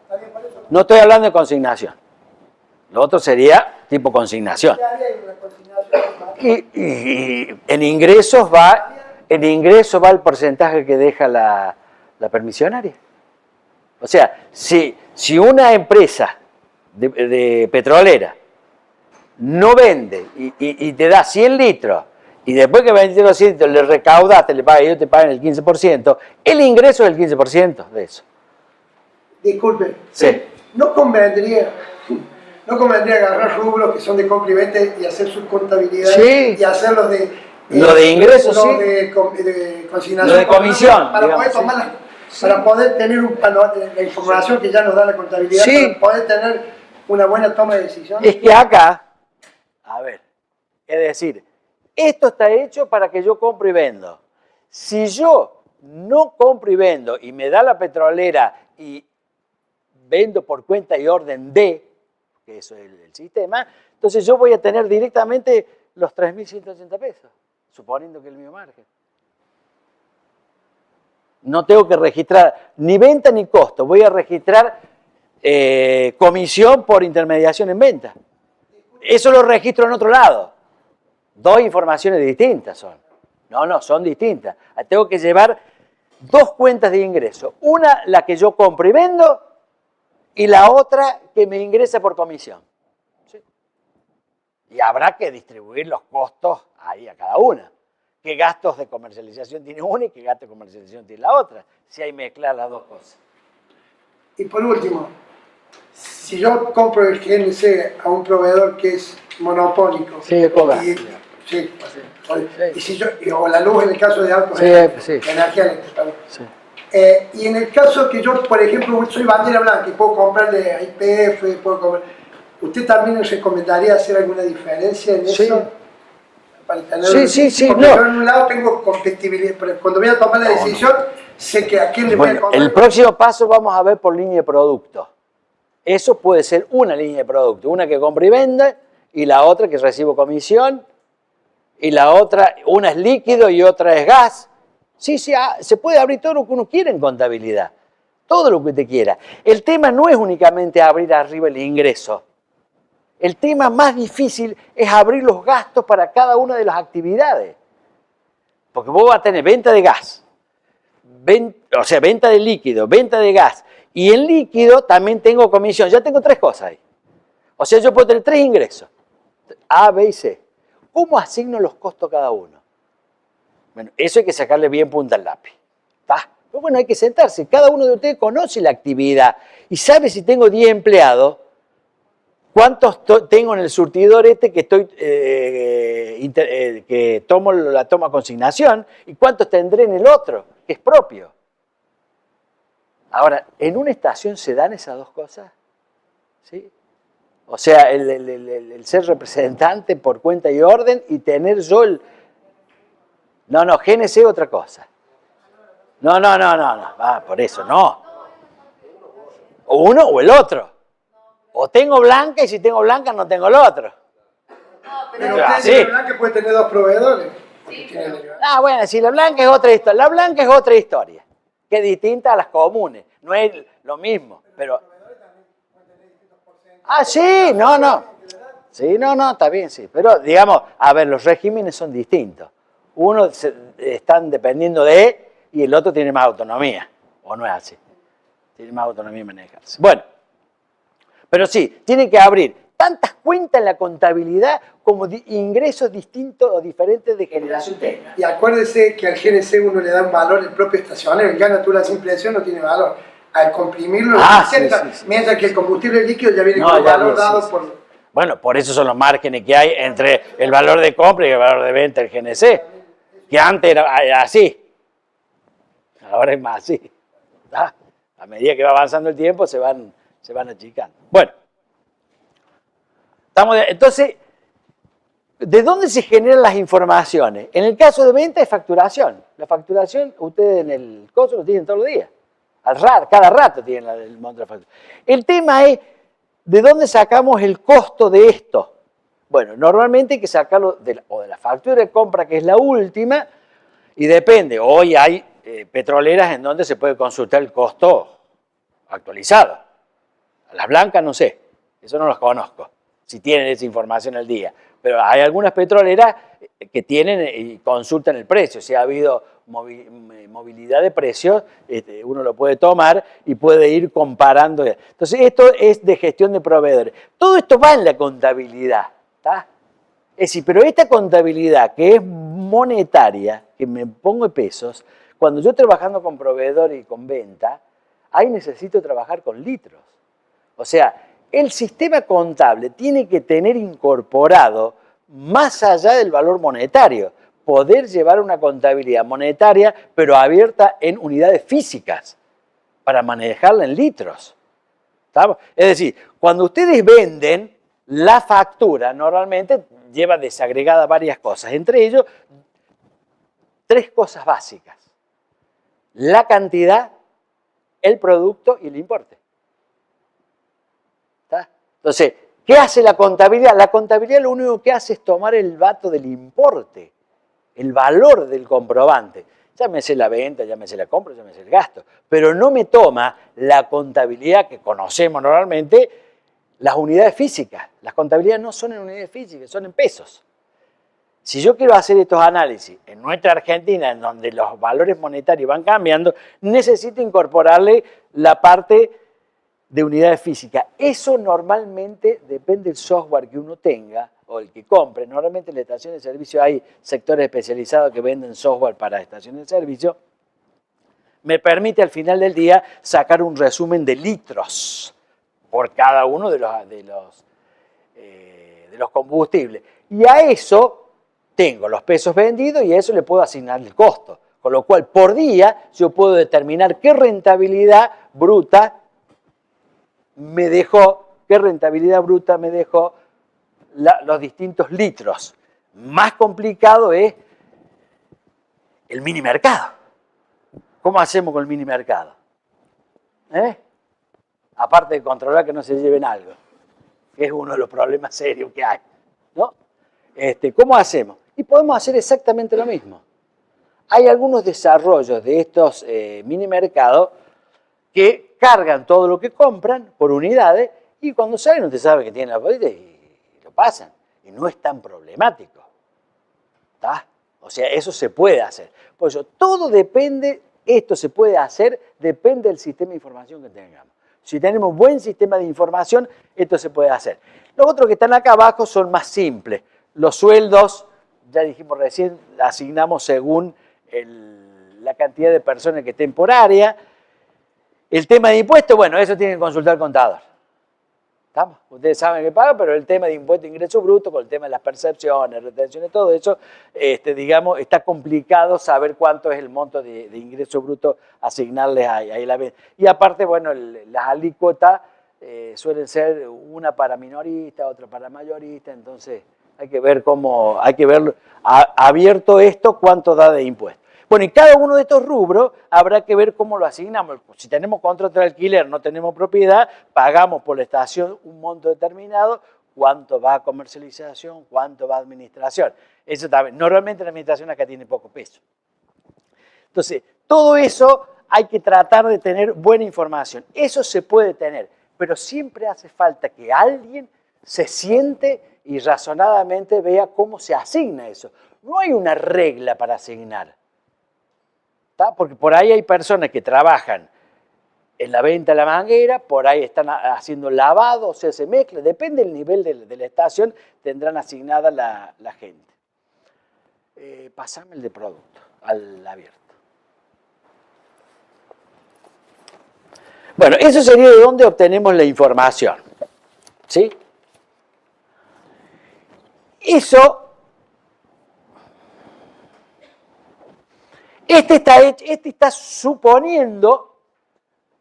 no estoy hablando de consignación. Lo otro sería tipo consignación. Y en ingresos va el porcentaje que deja la permisionaria. O sea, si una empresa de petrolera no vende y te da 100 litros, y después que vendiste los 100 litros le recaudaste, ellos te pagan el 15%, el ingreso es el 15% de eso.
Disculpe,
Sí.
¿no convendría agarrar rubros que son de compra y venta y hacer su contabilidad?
Sí.
Y hacerlos de...
Lo de ingresos, sí.
De consignación.
Lo de comisión,
Para
digamos,
poder tomar para poder tener la información que ya nos da la contabilidad,
sí,
para poder tener una buena toma de decisiones.
Es que acá, a ver, es decir, esto está hecho para que yo compro y vendo. Si yo no compro y vendo y me da la petrolera y vendo por cuenta y orden de, que eso es el sistema, entonces yo voy a tener directamente los 3.180 pesos, suponiendo que es el mío margen. No tengo que registrar ni venta ni costo, voy a registrar comisión por intermediación en venta. Eso lo registro en otro lado. Dos informaciones distintas son. No, son distintas. Tengo que llevar dos cuentas de ingreso. Una, la que yo compro y vendo, y la otra que me ingresa por comisión. ¿Sí? Y habrá que distribuir los costos ahí a cada una. ¿Qué gastos de comercialización tiene una y qué gastos de comercialización tiene la otra? Si hay mezclar las dos cosas.
Y por último, si yo compro el GNC a un proveedor que es monopólico,
sí, cobra.
Y si yo, o la luz en el caso de autos,
sí.
energía eléctrica,
sí.
Y en el caso que yo, por ejemplo, soy bandera blanca y puedo comprarle a YPF, ¿usted también nos recomendaría hacer alguna diferencia en
Sí.
eso? Para tener,
Sí,
porque
no.
yo en un lado tengo competitividad, pero cuando voy a tomar la decisión, sé que a quién le voy a
Bueno,
comprar.
el próximo paso vamos a ver por línea de producto. Eso puede ser una línea de producto, una que compra y vende, y la otra que recibo comisión, y la otra, una es líquido y otra es gas. Sí, se puede abrir todo lo que uno quiera en contabilidad, todo lo que usted quiera. El tema no es únicamente abrir arriba el ingreso. El tema más difícil es abrir los gastos para cada una de las actividades. Porque vos vas a tener venta de gas, venta de líquido, venta de gas, y en líquido también tengo comisión. Ya tengo 3 cosas ahí. O sea, yo puedo tener 3 ingresos, A, B y C. ¿Cómo asigno los costos cada uno? Bueno, eso hay que sacarle bien punta al lápiz. ¿Tá? Pero bueno, hay que sentarse. Cada uno de ustedes conoce la actividad y sabe si tengo 10 empleados, cuántos tengo en el surtidor que estoy que tomo la toma consignación y cuántos tendré en el otro, que es propio. Ahora, ¿en una estación se dan esas 2 cosas? ¿Sí? O sea, el ser representante por cuenta y orden y tener yo el... No, GNC es otra cosa. No. Por eso, no. Uno o el otro. O tengo blanca y si tengo blanca no tengo el otro.
Pero usted tiene blanca puede tener 2 proveedores.
Bueno, si la blanca es otra historia. La blanca es otra historia, que es distinta a las comunes. No es lo mismo, pero... sí, no. Sí, no, está bien, sí. Pero, digamos, a ver, los regímenes son distintos. Uno están dependiendo de y el otro tiene más autonomía. ¿O no es así? Tiene más autonomía en manejarse. Bueno, pero sí, tiene que abrir tantas cuentas en la contabilidad como ingresos distintos o diferentes de generación tenga.
Y acuérdese que al GNC uno le da un valor el propio estacionario. El gas natural sin presión no tiene valor. Al comprimirlo,
Sí.
mientras que el combustible líquido ya viene
No,
con el
ya
valor
vi,
dado
sí.
por...
Bueno, por eso son los márgenes que hay entre el valor de compra y el valor de venta del GNC, que antes era así, ahora es más así. A medida que va avanzando el tiempo se van achicando. Bueno, entonces, ¿de dónde se generan las informaciones? En el caso de venta es facturación. La facturación, ustedes en el costo lo tienen todos los días. Cada rato tienen el monto de la factura. El tema es, ¿de dónde sacamos el costo de esto? Bueno, normalmente hay que sacarlo de la factura de compra, que es la última, y depende. Hoy hay petroleras en donde se puede consultar el costo actualizado. A las blancas no sé, eso no los conozco, si tienen esa información al día. Pero hay algunas petroleras que tienen y consultan el precio. Si ha habido movilidad de precios, uno lo puede tomar y puede ir comparando. Entonces, esto es de gestión de proveedores. Todo esto va en la contabilidad, ¿está? Es decir, pero esta contabilidad que es monetaria, que me pongo en pesos, cuando yo trabajando con proveedores y con venta, ahí necesito trabajar con litros. O sea, el sistema contable tiene que tener incorporado, más allá del valor monetario, poder llevar una contabilidad monetaria, pero abierta en unidades físicas, para manejarla en litros. ¿Estamos? Es decir, cuando ustedes venden, la factura normalmente lleva desagregadas varias cosas, entre ellos 3 cosas básicas: la cantidad, el producto y el importe. ¿Está? Entonces, ¿qué hace la contabilidad? La contabilidad lo único que hace es tomar el dato del importe, el valor del comprobante. Llámese la venta, llámese la compra, llámese el gasto. Pero no me toma la contabilidad que conocemos normalmente, las unidades físicas. Las contabilidades no son en unidades físicas, son en pesos. Si yo quiero hacer estos análisis en nuestra Argentina, en donde los valores monetarios van cambiando, necesito incorporarle la parte de unidades físicas. Eso normalmente depende del software que uno tenga o el que compre. Normalmente en la estación de servicio hay sectores especializados que venden software para estaciones de servicio. Me permite al final del día sacar un resumen de litros por cada uno de los combustibles. Y a eso tengo los pesos vendidos y a eso le puedo asignar el costo. Con lo cual, por día, yo puedo determinar qué rentabilidad bruta me dejó, los distintos litros. Más complicado es el mini mercado. ¿Cómo hacemos con el mini mercado? Aparte de controlar que no se lleven algo, que es uno de los problemas serios que hay, ¿no? ¿Cómo hacemos? Y podemos hacer exactamente lo mismo. Hay algunos desarrollos de estos mini mercados que cargan todo lo que compran por unidades y cuando salen usted sabe que tienen la bolita y lo pasan. Y no es tan problemático. ¿Está? O sea, eso se puede hacer. Por eso, todo depende, esto se puede hacer, depende del sistema de información que tengamos. Si tenemos un buen sistema de información, esto se puede hacer. Los otros que están acá abajo son más simples. Los sueldos, ya dijimos recién, asignamos según la cantidad de personas que estén por área. El tema de impuestos, bueno, eso tienen que consultar al contador. ¿Estamos? Ustedes saben que pagan, pero el tema de impuesto de ingreso bruto, con el tema de las percepciones, retenciones, todo eso, digamos, está complicado saber cuánto es el monto de ingreso bruto asignarles ahí la vez. Y aparte, bueno, las alícuotas suelen ser una para minorista, otra para mayorista, entonces hay que ver cómo, hay que ver abierto esto, cuánto da de impuesto. Bueno, y cada uno de estos rubros habrá que ver cómo lo asignamos. Si tenemos contrato de alquiler, no tenemos propiedad, pagamos por la estación un monto determinado, cuánto va a comercialización, cuánto va a administración. Eso también. Normalmente la administración acá tiene poco peso. Entonces, todo eso hay que tratar de tener buena información. Eso se puede tener, pero siempre hace falta que alguien se siente y razonadamente vea cómo se asigna eso. No hay una regla para asignar. Porque por ahí hay personas que trabajan en la venta de la manguera, por ahí están haciendo lavado, o sea, se mezcla, depende del nivel de la estación, tendrán asignada la gente. Pasame el de producto, al abierto. Bueno, eso sería de dónde obtenemos la información. ¿Sí? Eso... Este está suponiendo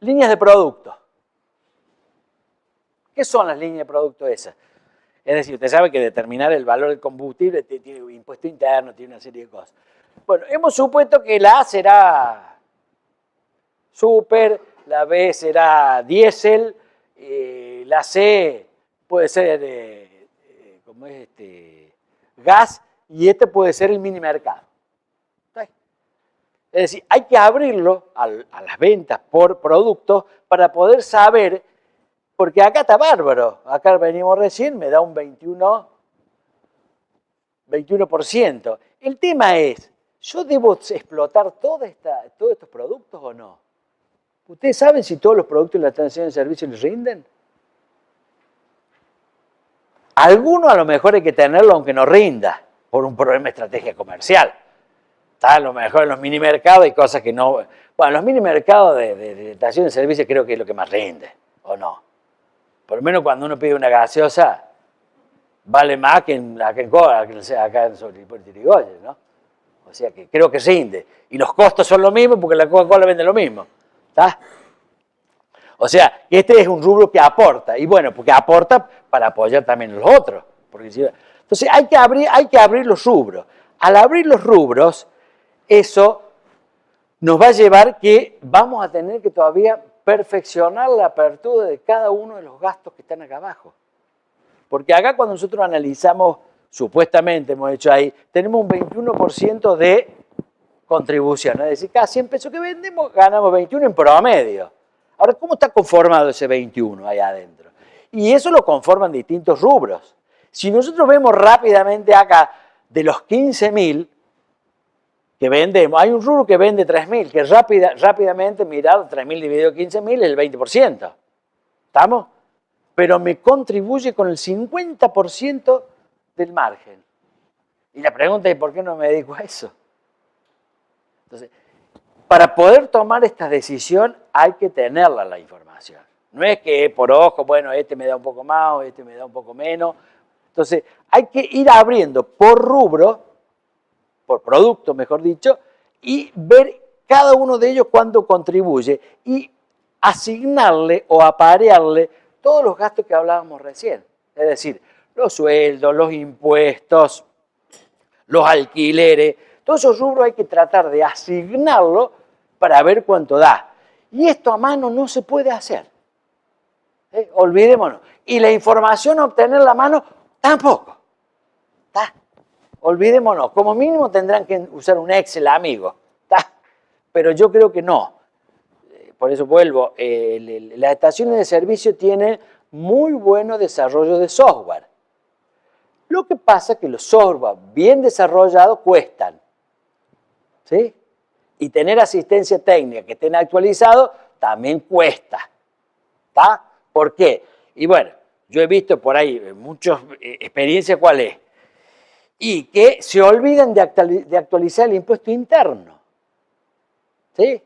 líneas de producto. ¿Qué son las líneas de producto esas? Es decir, usted sabe que determinar el valor del combustible tiene un impuesto interno, tiene una serie de cosas. Bueno, hemos supuesto que la A será super, la B será diésel, la C puede ser gas y este puede ser el mini mercado. Es decir, hay que abrirlo a las ventas por productos para poder saber, porque acá está bárbaro, acá venimos recién, me da un 21%. El tema es, ¿yo debo explotar todos estos productos o no? ¿Ustedes saben si todos los productos de la estación de servicio les rinden? Algunos a lo mejor hay que tenerlo aunque no rinda, por un problema de estrategia comercial. Está a lo mejor en los mini mercados hay cosas que no... Bueno, los mini mercados de estación de servicio creo que es lo que más rinde, ¿o no? Por lo menos cuando uno pide una gaseosa, vale más que acá en Irigoyen, ¿no? O sea que creo que rinde. Y los costos son los mismos porque la Coca-Cola vende lo mismo. ¿Está? O sea, este es un rubro que aporta. Y bueno, porque aporta para apoyar también a los otros. Entonces hay que abrir los rubros. Al abrir los rubros, eso nos va a llevar que vamos a tener que todavía perfeccionar la apertura de cada uno de los gastos que están acá abajo. Porque acá cuando nosotros analizamos, supuestamente hemos hecho ahí, tenemos un 21% de contribución. Es decir, cada 100 pesos que vendemos ganamos 21 en promedio. Ahora, ¿cómo está conformado ese 21 ahí adentro? Y eso lo conforman distintos rubros. Si nosotros vemos rápidamente acá, de los 15.000 que vendemos, hay un rubro que vende 3.000, que rápidamente, mirad, 3.000 dividido 15.000 es el 20%. ¿Estamos? Pero me contribuye con el 50% del margen. Y la pregunta es, ¿por qué no me dedico a eso? Entonces, para poder tomar esta decisión hay que tenerla la información. No es que por ojo, bueno, este me da un poco más o este me da un poco menos. Entonces, hay que ir abriendo por rubro, por producto, mejor dicho, y ver cada uno de ellos cuánto contribuye y asignarle o aparearle todos los gastos que hablábamos recién. Es decir, los sueldos, los impuestos, los alquileres, todos esos rubros hay que tratar de asignarlo para ver cuánto da. Y esto a mano no se puede hacer. Olvidémonos. Y la información a obtenerla a mano tampoco. ¿Tá? Olvidémonos. Como mínimo tendrán que usar un Excel, amigo. ¿Tá? Pero yo creo que no. Por eso vuelvo. Las estaciones de servicio tienen muy buen desarrollo de software. Lo que pasa es que los software bien desarrollados cuestan. ¿Sí? Y tener asistencia técnica que estén actualizados también cuesta. ¿Está? ¿Por qué? Y bueno, yo he visto por ahí muchas experiencias cuál es. Y que se olvidan de actualizar el impuesto interno. ¿Sí?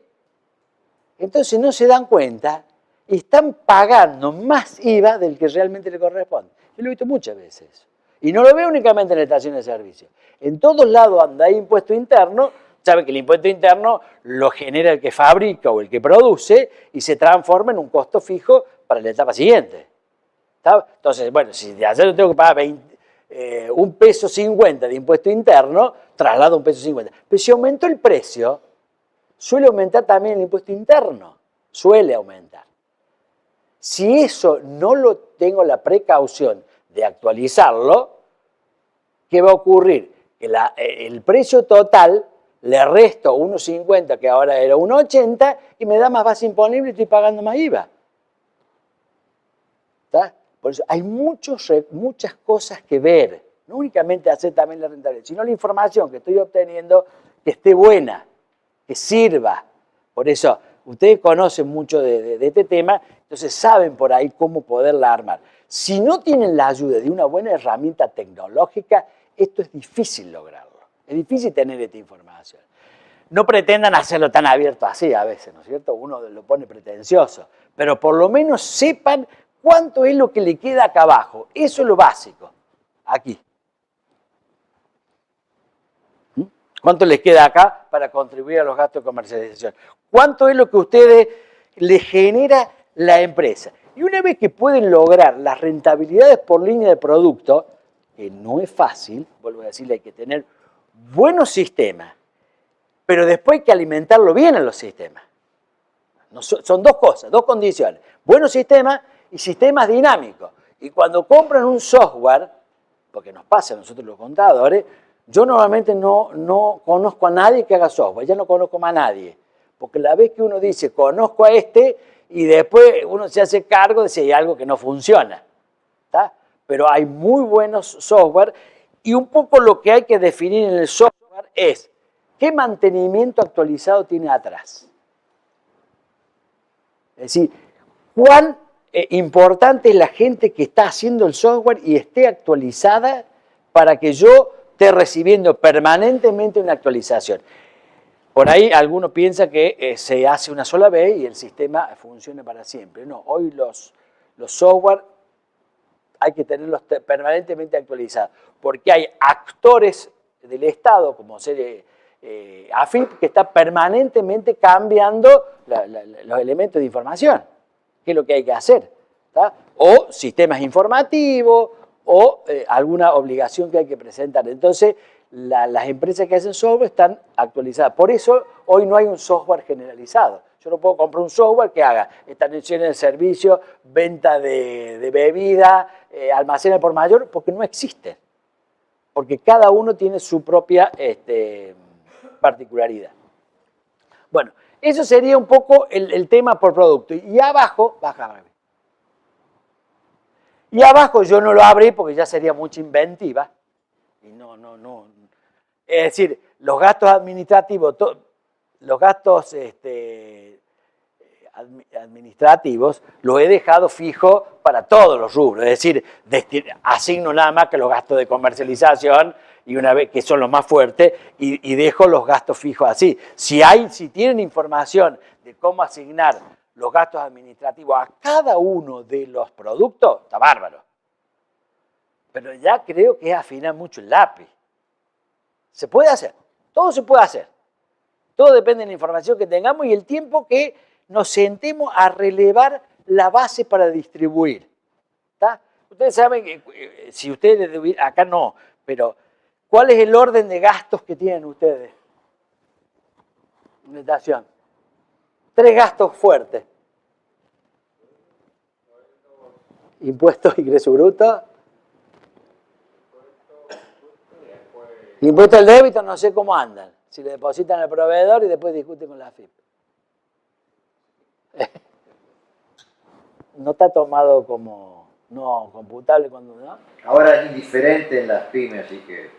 Entonces no se dan cuenta y están pagando más IVA del que realmente le corresponde. Yo lo he visto muchas veces. Y no lo veo únicamente en la estación de servicio. En todos lados donde hay impuesto interno, sabe que el impuesto interno lo genera el que fabrica o el que produce y se transforma en un costo fijo para la etapa siguiente. ¿Está? Entonces, bueno, si de ayer tengo que pagar 1,50 pesos de impuesto interno, traslado 1,50 pesos. Pero si aumentó el precio, suele aumentar también el impuesto interno. Suele aumentar. Si eso no lo tengo la precaución de actualizarlo, ¿qué va a ocurrir? Que el precio total le resto 1,50 que ahora era 1,80 y me da más base imponible y estoy pagando más IVA. ¿Está? Por eso hay muchas cosas que ver. No únicamente hacer también la rentabilidad, sino la información que estoy obteniendo que esté buena, que sirva. Por eso, ustedes conocen mucho de este tema, entonces saben por ahí cómo poderla armar. Si no tienen la ayuda de una buena herramienta tecnológica, esto es difícil lograrlo. Es difícil tener esta información. No pretendan hacerlo tan abierto así a veces, ¿no es cierto? Uno lo pone pretencioso. Pero por lo menos sepan cuánto es lo que le queda acá abajo. Eso es lo básico. Aquí. ¿Cuánto les queda acá para contribuir a los gastos de comercialización? ¿Cuánto es lo que a ustedes les genera la empresa? Y una vez que pueden lograr las rentabilidades por línea de producto, que no es fácil, vuelvo a decirle, hay que tener buenos sistemas, pero después hay que alimentarlo bien en los sistemas. No, son dos cosas, dos condiciones. Buenos sistemas y sistemas dinámicos. Y cuando compran un software, porque nos pasa a nosotros los contadores, yo normalmente no conozco a nadie que haga software, ya no conozco más a nadie. Porque la vez que uno dice, conozco a este, y después uno se hace cargo de si hay algo que no funciona. ¿Está? Pero hay muy buenos software y un poco lo que hay que definir en el software es qué mantenimiento actualizado tiene atrás. Es decir, cuán importante es la gente que está haciendo el software y esté actualizada para que yo esté recibiendo permanentemente una actualización. Por ahí algunos piensan que se hace una sola vez y el sistema funciona para siempre. No, hoy los software hay que tenerlos permanentemente actualizados, porque hay actores del Estado, como ser AFIP, que está permanentemente cambiando los elementos de información, que es lo que hay que hacer, ¿tá? O sistemas informativos, o alguna obligación que hay que presentar. Entonces, las empresas que hacen software están actualizadas. Por eso, hoy no hay un software generalizado. Yo no puedo comprar un software que haga estaciones de servicio, venta de bebida, almacenes por mayor, porque no existen. Porque cada uno tiene su propia particularidad. Bueno, eso sería un poco el tema por producto. Y abajo, baja. Y abajo yo no lo abrí porque ya sería mucha inventiva. Y no. Es decir, los gastos administrativos, los gastos administrativos los he dejado fijo para todos los rubros. Es decir, asigno nada más que los gastos de comercialización y una vez que son los más fuertes y dejo los gastos fijos así. Si tienen información de cómo asignar los gastos administrativos a cada uno de los productos, está bárbaro. Pero ya creo que es afinar mucho el lápiz. Se puede hacer, todo se puede hacer. Todo depende de la información que tengamos y el tiempo que nos sentemos a relevar la base para distribuir. ¿Está? Ustedes saben que, si ustedes, acá no, pero ¿cuál es el orden de gastos que tienen ustedes? Una estación. 3 gastos fuertes. Impuestos, ingreso bruto. Impuesto al débito, no sé cómo andan. Si le depositan al proveedor y después discuten con la AFIP. No está tomado como no computable cuando no.
Ahora es indiferente en las pymes, así que...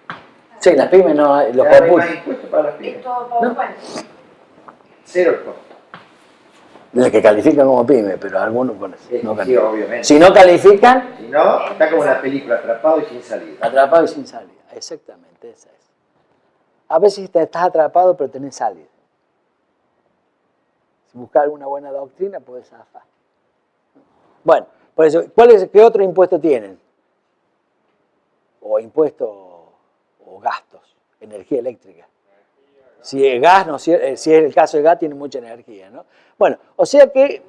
Sí, las pymes no, los
Ya no hay más
computan.
impuestos para las pymes.
Es todo PowerPoint.
Cero el costo.
Los que califican como pyme, pero algunos no
Sí,
califican.
obviamente.
Si no califican,
Si no, está como la película, atrapado y sin salida.
atrapado y sin salida. Exactamente, esa es. A veces te estás atrapado, pero tenés salida. Si buscas alguna buena doctrina, puedes zafar. Bueno, por eso, ¿qué otro impuesto tienen? O impuestos o gastos, energía eléctrica. Si es gas, no, si es el caso de gas, tiene mucha energía, ¿no? Bueno, o sea que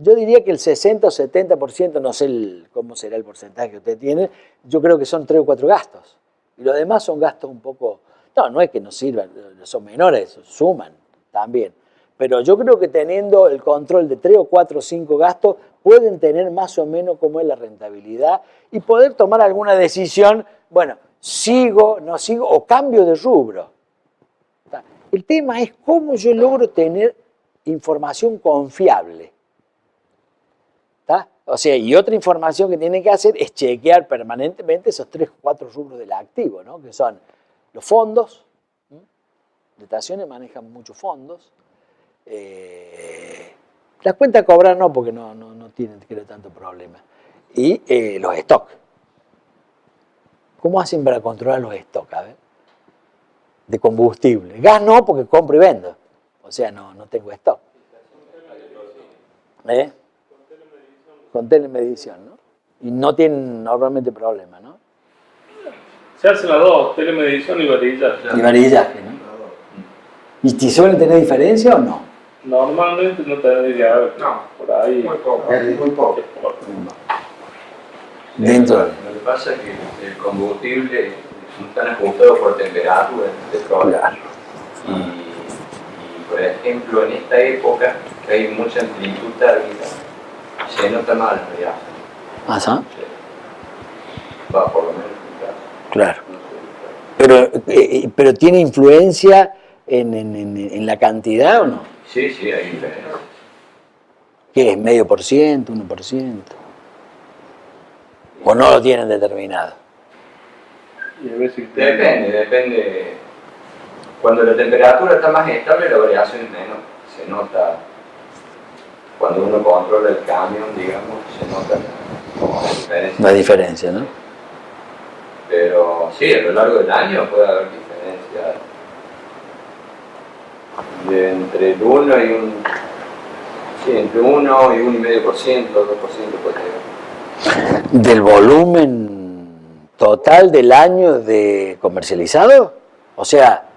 yo diría que el 60 o 70%, no sé cómo será el porcentaje que usted tiene, yo creo que son 3 o 4 gastos. Y los demás son gastos un poco, no es que no sirvan, son menores, suman también. Pero yo creo que teniendo el control de 3 o 4 o 5 gastos, pueden tener más o menos cómo es la rentabilidad y poder tomar alguna decisión, bueno, sigo, no sigo, o cambio de rubro. El tema es cómo yo logro tener información confiable. ¿Está? O sea, y otra información que tiene que hacer es chequear permanentemente esos 3 o 4 rubros del activo, ¿no? Que son los fondos. Las estaciones manejan muchos fondos. Las cuentas a cobrar no, porque no tienen, creo, tanto problema. Y los stocks. ¿Cómo hacen para controlar los stocks? A ver. De combustible. Gas no, porque compro y vendo. O sea, no tengo stock. Con telemedición, ¿no? Y no tienen normalmente problema, ¿no?
Se hacen las dos, telemedición y varillaje.
Y varillaje, ¿no? ¿Y si suelen tener diferencia o no?
Normalmente no tendría, no, por ahí.
Muy poco.
Muy poco.
Dentro.
Lo que pasa es que el combustible están ajustados por temperatura de petróleo.
Claro.
Y, por ejemplo, en esta época, que hay mucha amplitud térmica, se nota mal el viaje.
¿Ah, sí?
Va, por lo menos en mi caso.
Claro.
No sé.
Pero ¿tiene influencia en la cantidad o no?
Sí, hay diferencia.
¿Qué es? ¿Medio por ciento? ¿1%? ¿O no lo tienen determinado?
Y a veces
Depende. Cuando la temperatura está más estable, la variación es menor. Se nota, cuando uno controla el camión, digamos, se nota como la diferencia.
La diferencia, ¿no?
Pero sí, a lo largo del año puede haber diferencias de entre el 1 y un... Sí, entre 1 y 1,5%, 2% puede llegar.
¿Del volumen total del año de comercializado? O sea,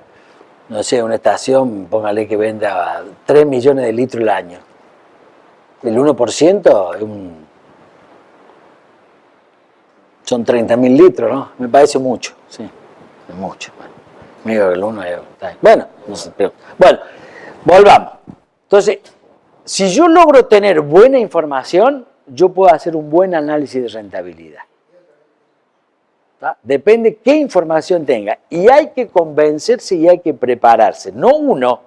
no sé, una estación, póngale que venda 3 millones de litros al año. El 1% es son 30.000 litros, ¿no? Me parece mucho, sí, es mucho. Medio del 1 es... Bueno, no sé, pero... Bueno, volvamos. Entonces, si yo logro tener buena información, yo puedo hacer un buen análisis de rentabilidad. ¿Tá? Depende qué información tenga. Y hay que convencerse y hay que prepararse. No uno,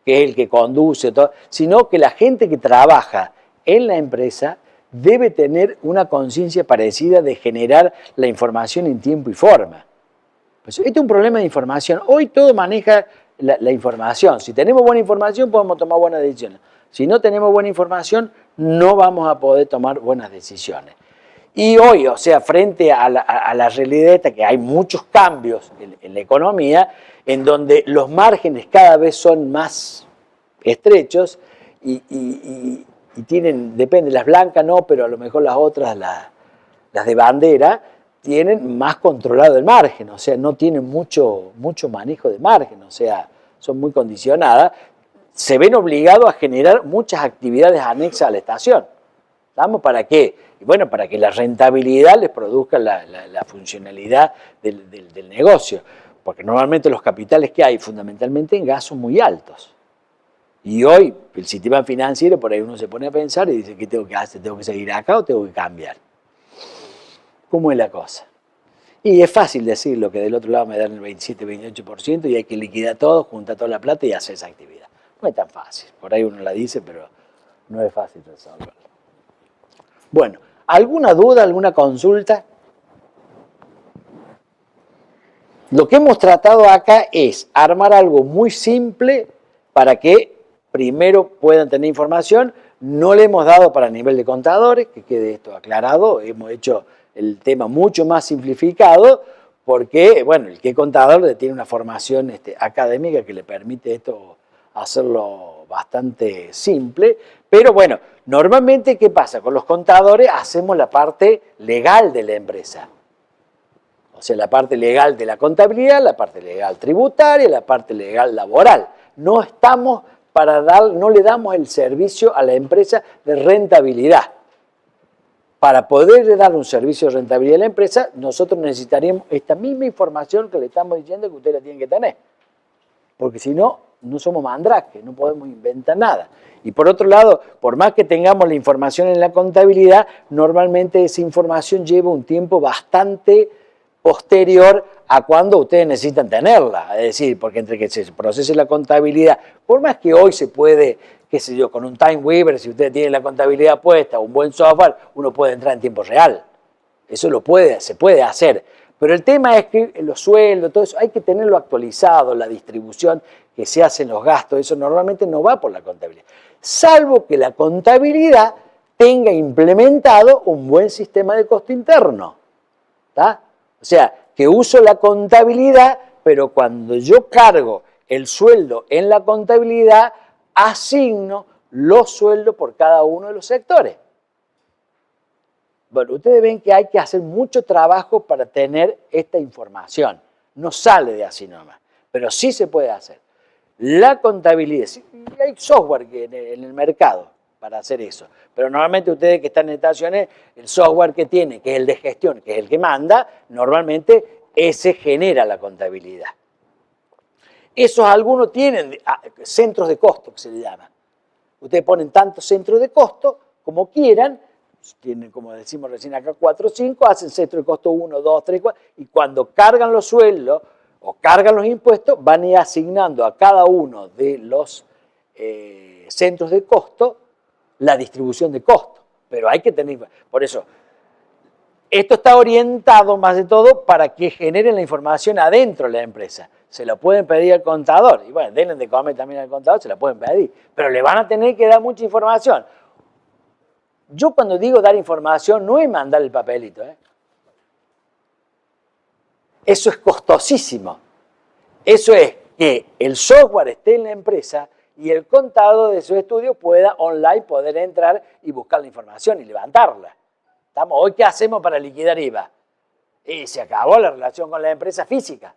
que es el que conduce, todo, sino que la gente que trabaja en la empresa debe tener una conciencia parecida de generar la información en tiempo y forma. Pues este es un problema de información. Hoy todo maneja la información. Si tenemos buena información, podemos tomar buenas decisiones. Si no tenemos buena información, no vamos a poder tomar buenas decisiones. Y hoy, o sea, frente a la realidad esta, que hay muchos cambios en la economía, en donde los márgenes cada vez son más estrechos y tienen, depende, las blancas no, pero a lo mejor las otras, las de bandera, tienen más controlado el margen, o sea, no tienen mucho manejo de margen, o sea, son muy condicionadas, se ven obligados a generar muchas actividades anexas a la estación. ¿Estamos? ¿Para qué? Y bueno, para que la rentabilidad les produzca la funcionalidad del negocio. Porque normalmente los capitales que hay fundamentalmente en gas son muy altos. Y hoy el sistema financiero, por ahí uno se pone a pensar y dice, ¿qué tengo que hacer? ¿Tengo que seguir acá o tengo que cambiar? ¿Cómo es la cosa? Y es fácil decirlo, que del otro lado me dan el 27-28% y hay que liquidar todo, juntar toda la plata y hacer esa actividad. No es tan fácil. Por ahí uno la dice, pero no es fácil resolverlo. Bueno, ¿alguna duda, alguna consulta? Lo que hemos tratado acá es armar algo muy simple para que primero puedan tener información. No le hemos dado para nivel de contadores, que quede esto aclarado. Hemos hecho el tema mucho más simplificado porque, bueno, el que es contador tiene una formación académica que le permite esto hacerlo bastante simple. Pero bueno, normalmente, ¿qué pasa? Con los contadores hacemos la parte legal de la empresa. O sea, la parte legal de la contabilidad, la parte legal tributaria, la parte legal laboral. No estamos no le damos el servicio a la empresa de rentabilidad. Para poder dar un servicio de rentabilidad a la empresa, nosotros necesitaríamos esta misma información que le estamos diciendo que ustedes la tienen que tener. Porque si no, no somos mandrake, no podemos inventar nada. Y por otro lado, por más que tengamos la información en la contabilidad, normalmente esa información lleva un tiempo bastante posterior a cuando ustedes necesitan tenerla. Es decir, porque entre que se procese la contabilidad, por más que hoy se puede, qué sé yo, con un TimeWeaver, si ustedes tienen la contabilidad puesta, un buen software, uno puede entrar en tiempo real. Eso se puede hacer. Pero el tema es que los sueldos, todo eso, hay que tenerlo actualizado, la distribución que se hace en los gastos, eso normalmente no va por la contabilidad. Salvo que la contabilidad tenga implementado un buen sistema de costo interno. ¿Está? O sea, que uso la contabilidad, pero cuando yo cargo el sueldo en la contabilidad, asigno los sueldos por cada uno de los sectores. Bueno, ustedes ven que hay que hacer mucho trabajo para tener esta información. No sale de así nomás, pero sí se puede hacer. La contabilidad, hay software en el mercado para hacer eso, pero normalmente ustedes que están en estaciones, el software que tiene, que es el de gestión, que es el que manda, normalmente ese genera la contabilidad. Esos algunos tienen centros de costo, que se le llama. Ustedes ponen tantos centros de costo como quieran, tienen, como decimos recién acá, 4 o 5, hacen centro de costo 1, 2, 3, 4, y cuando cargan los sueldos o cargan los impuestos, van a ir asignando a cada uno de los centros de costo la distribución de costo. Pero hay que tener, por eso, esto está orientado más de todo para que generen la información adentro de la empresa. Se lo pueden pedir al contador, y bueno, denle de comer también al contador, se la pueden pedir, pero le van a tener que dar mucha información. Yo cuando digo dar información no es mandar el papelito, Eso es costosísimo. Eso es que el software esté en la empresa y el contador de su estudio pueda online poder entrar y buscar la información y levantarla. ¿Hoy qué hacemos para liquidar IVA? Y se acabó la relación con la empresa física.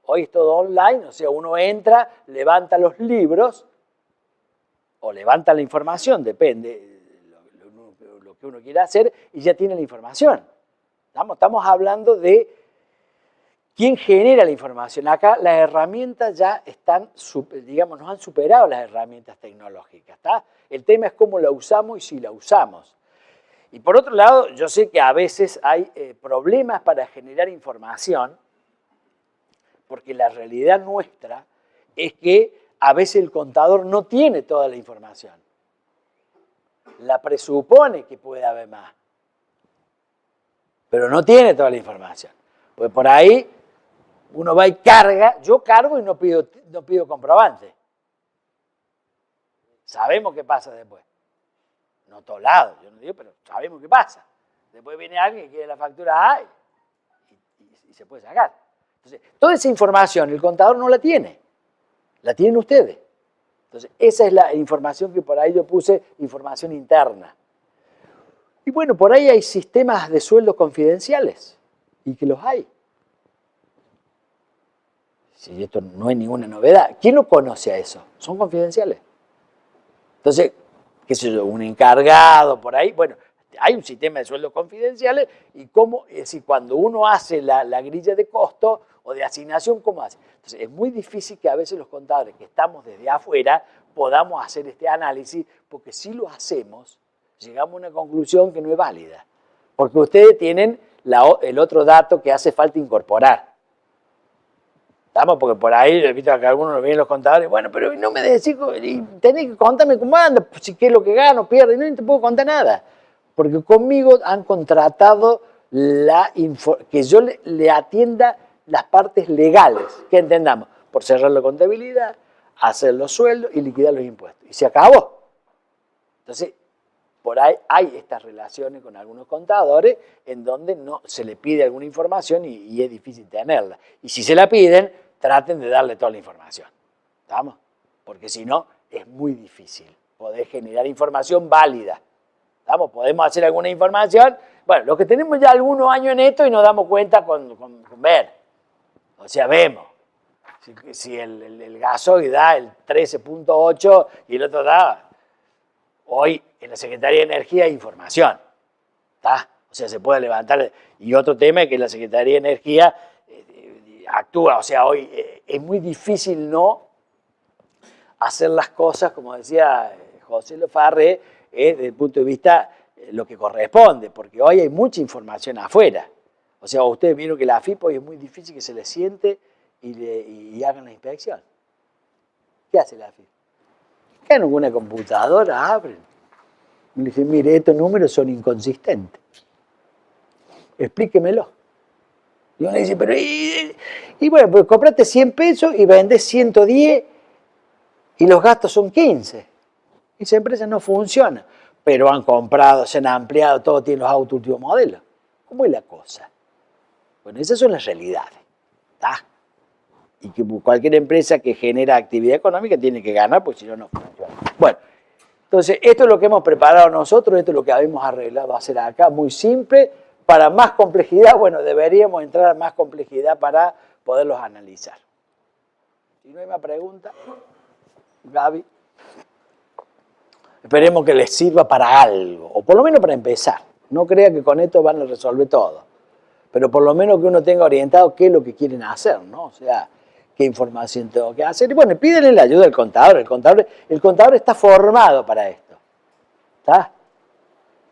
Hoy es todo online, o sea, uno entra, levanta los libros o levanta la información, depende lo que uno quiera hacer, y ya tiene la información. Estamos hablando de quién genera la información. Acá las herramientas ya están, digamos, nos han superado las herramientas tecnológicas. ¿Está? El tema es cómo la usamos y si la usamos. Y por otro lado, yo sé que a veces hay problemas para generar información, porque la realidad nuestra es que a veces el contador no tiene toda la información. La presupone que puede haber más, pero no tiene toda la información. Pues por ahí uno va y carga, yo cargo y no pido comprobante. Sabemos qué pasa después. No todos lados, yo no digo, pero sabemos qué pasa. Después viene alguien que quiere la factura A y se puede sacar. Entonces, toda esa información el contador no la tiene. La tienen ustedes. Entonces, esa es la información que por ahí yo puse, información interna. Y bueno, por ahí hay sistemas de sueldos confidenciales, y que los hay. Si esto no es ninguna novedad, ¿quién no conoce a eso? Son confidenciales. Entonces, qué sé yo, un encargado por ahí, bueno, hay un sistema de sueldos confidenciales y cómo, es decir, cuando uno hace la grilla de costo o de asignación, ¿cómo hace? Entonces, es muy difícil que a veces los contadores que estamos desde afuera podamos hacer este análisis, porque si lo hacemos, llegamos a una conclusión que no es válida. Porque ustedes tienen el otro dato que hace falta incorporar. ¿Estamos? Porque por ahí, he visto que algunos lo ven los contadores, bueno, pero no me decís, tenés que contarme cómo anda, si qué es lo que gano, pierdo, y no te puedo contar nada. Porque conmigo han contratado que yo le atienda las partes legales, que entendamos, por cerrar la contabilidad, hacer los sueldos y liquidar los impuestos. Y se acabó. Entonces, por ahí hay estas relaciones con algunos contadores en donde no se le pide alguna información y es difícil tenerla. Y si se la piden, traten de darle toda la información. ¿Estamos? Porque si no, es muy difícil poder generar información válida. ¿Estamos? Podemos hacer alguna información. Bueno, los que tenemos ya algunos años en esto y nos damos cuenta con ver. O sea, vemos. Si el gasoil da el 13.8 y el otro da, hoy en la Secretaría de Energía hay información. ¿Está? O sea, se puede levantar. Y otro tema es que la Secretaría de Energía actúa. O sea, hoy es muy difícil no hacer las cosas, como decía José Lofarre, desde el punto de vista lo que corresponde, porque hoy hay mucha información afuera. O sea, ustedes vieron que la AFIP hoy es muy difícil que se le siente y hagan la inspección. ¿Qué hace la AFIP? Caen en una computadora, abren. Y le dicen, mire, estos números son inconsistentes. Explíquemelo. Y uno dice, pero y bueno, pues compraste 100 pesos y vendés 110 y los gastos son 15. Esa empresa no funciona, pero han comprado, se han ampliado, todos tienen los autos último modelo. ¿Cómo es la cosa? Bueno, esas son las realidades. ¿Está? Y que cualquier empresa que genera actividad económica tiene que ganar, porque si no, no funciona. Bueno, entonces esto es lo que hemos preparado nosotros, esto es lo que habíamos arreglado a hacer acá, muy simple. Para más complejidad, bueno, deberíamos entrar a más complejidad para poderlos analizar. Si no hay más preguntas, Gaby, esperemos que les sirva para algo, o por lo menos para empezar. No crea que con esto van a resolver todo, pero por lo menos que uno tenga orientado qué es lo que quieren hacer, ¿no? O sea, qué información tengo que hacer. Y bueno, pídenle la ayuda del contador. El contador está formado para esto. ¿Está?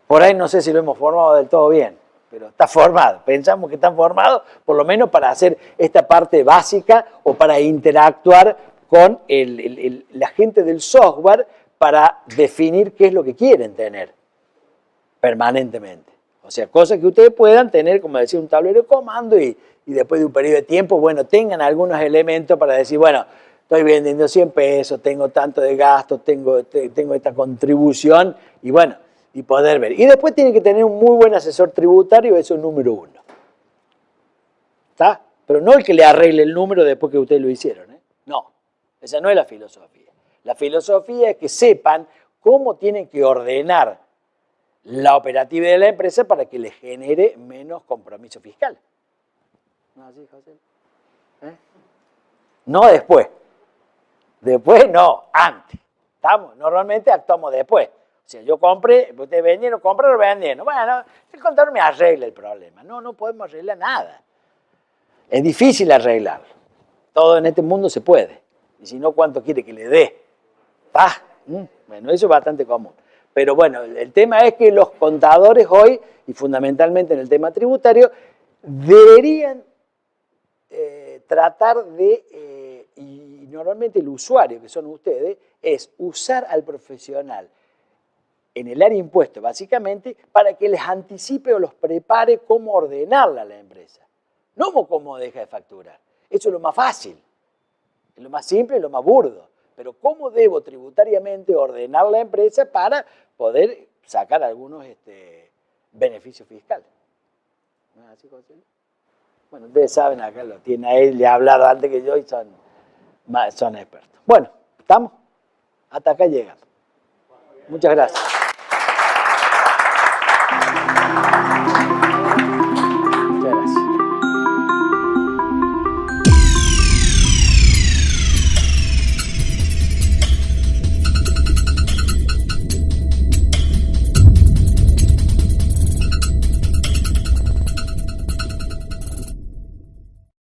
Por ahí no sé si lo hemos formado del todo bien, pero está formado. Pensamos que están formados por lo menos para hacer esta parte básica o para interactuar con la gente del software para definir qué es lo que quieren tener permanentemente. O sea, cosas que ustedes puedan tener, como decía, un tablero de comando y después de un periodo de tiempo, bueno, tengan algunos elementos para decir, bueno, estoy vendiendo 100 pesos, tengo tanto de gastos, tengo esta contribución y bueno, y poder ver. Y después tienen que tener un muy buen asesor tributario, eso es número uno. ¿Está? Pero no el que le arregle el número después que ustedes lo hicieron, ¿eh? No, esa no es la filosofía. La filosofía es que sepan cómo tienen que ordenar la operatividad de la empresa para que le genere menos compromiso fiscal. ¿No así, José? ¿Eh? No después. Después no, antes. ¿Estamos? Normalmente actuamos después. O sea, yo compré, ustedes vendieron, compraron, vendieron. Bueno, el contador me arregla el problema. No podemos arreglar nada. Es difícil arreglarlo. Todo en este mundo se puede. Y si no, ¿cuánto quiere que le dé? ¿Ah? Bueno, eso es bastante común. Pero bueno, el tema es que los contadores hoy, y fundamentalmente en el tema tributario, deberían tratar de, y normalmente el usuario, que son ustedes, es usar al profesional en el área de impuestos, básicamente, para que les anticipe o los prepare cómo ordenarla a la empresa. No cómo deja de facturar. Eso es lo más fácil, es lo más simple, es lo más burdo. Pero cómo debo tributariamente ordenar la empresa para poder sacar algunos beneficios fiscales. ¿No es así, José? Bueno, ustedes saben, acá lo tiene a él, le ha hablado antes que yo y son expertos. Bueno, ¿estamos? Hasta acá llegamos. Muchas gracias.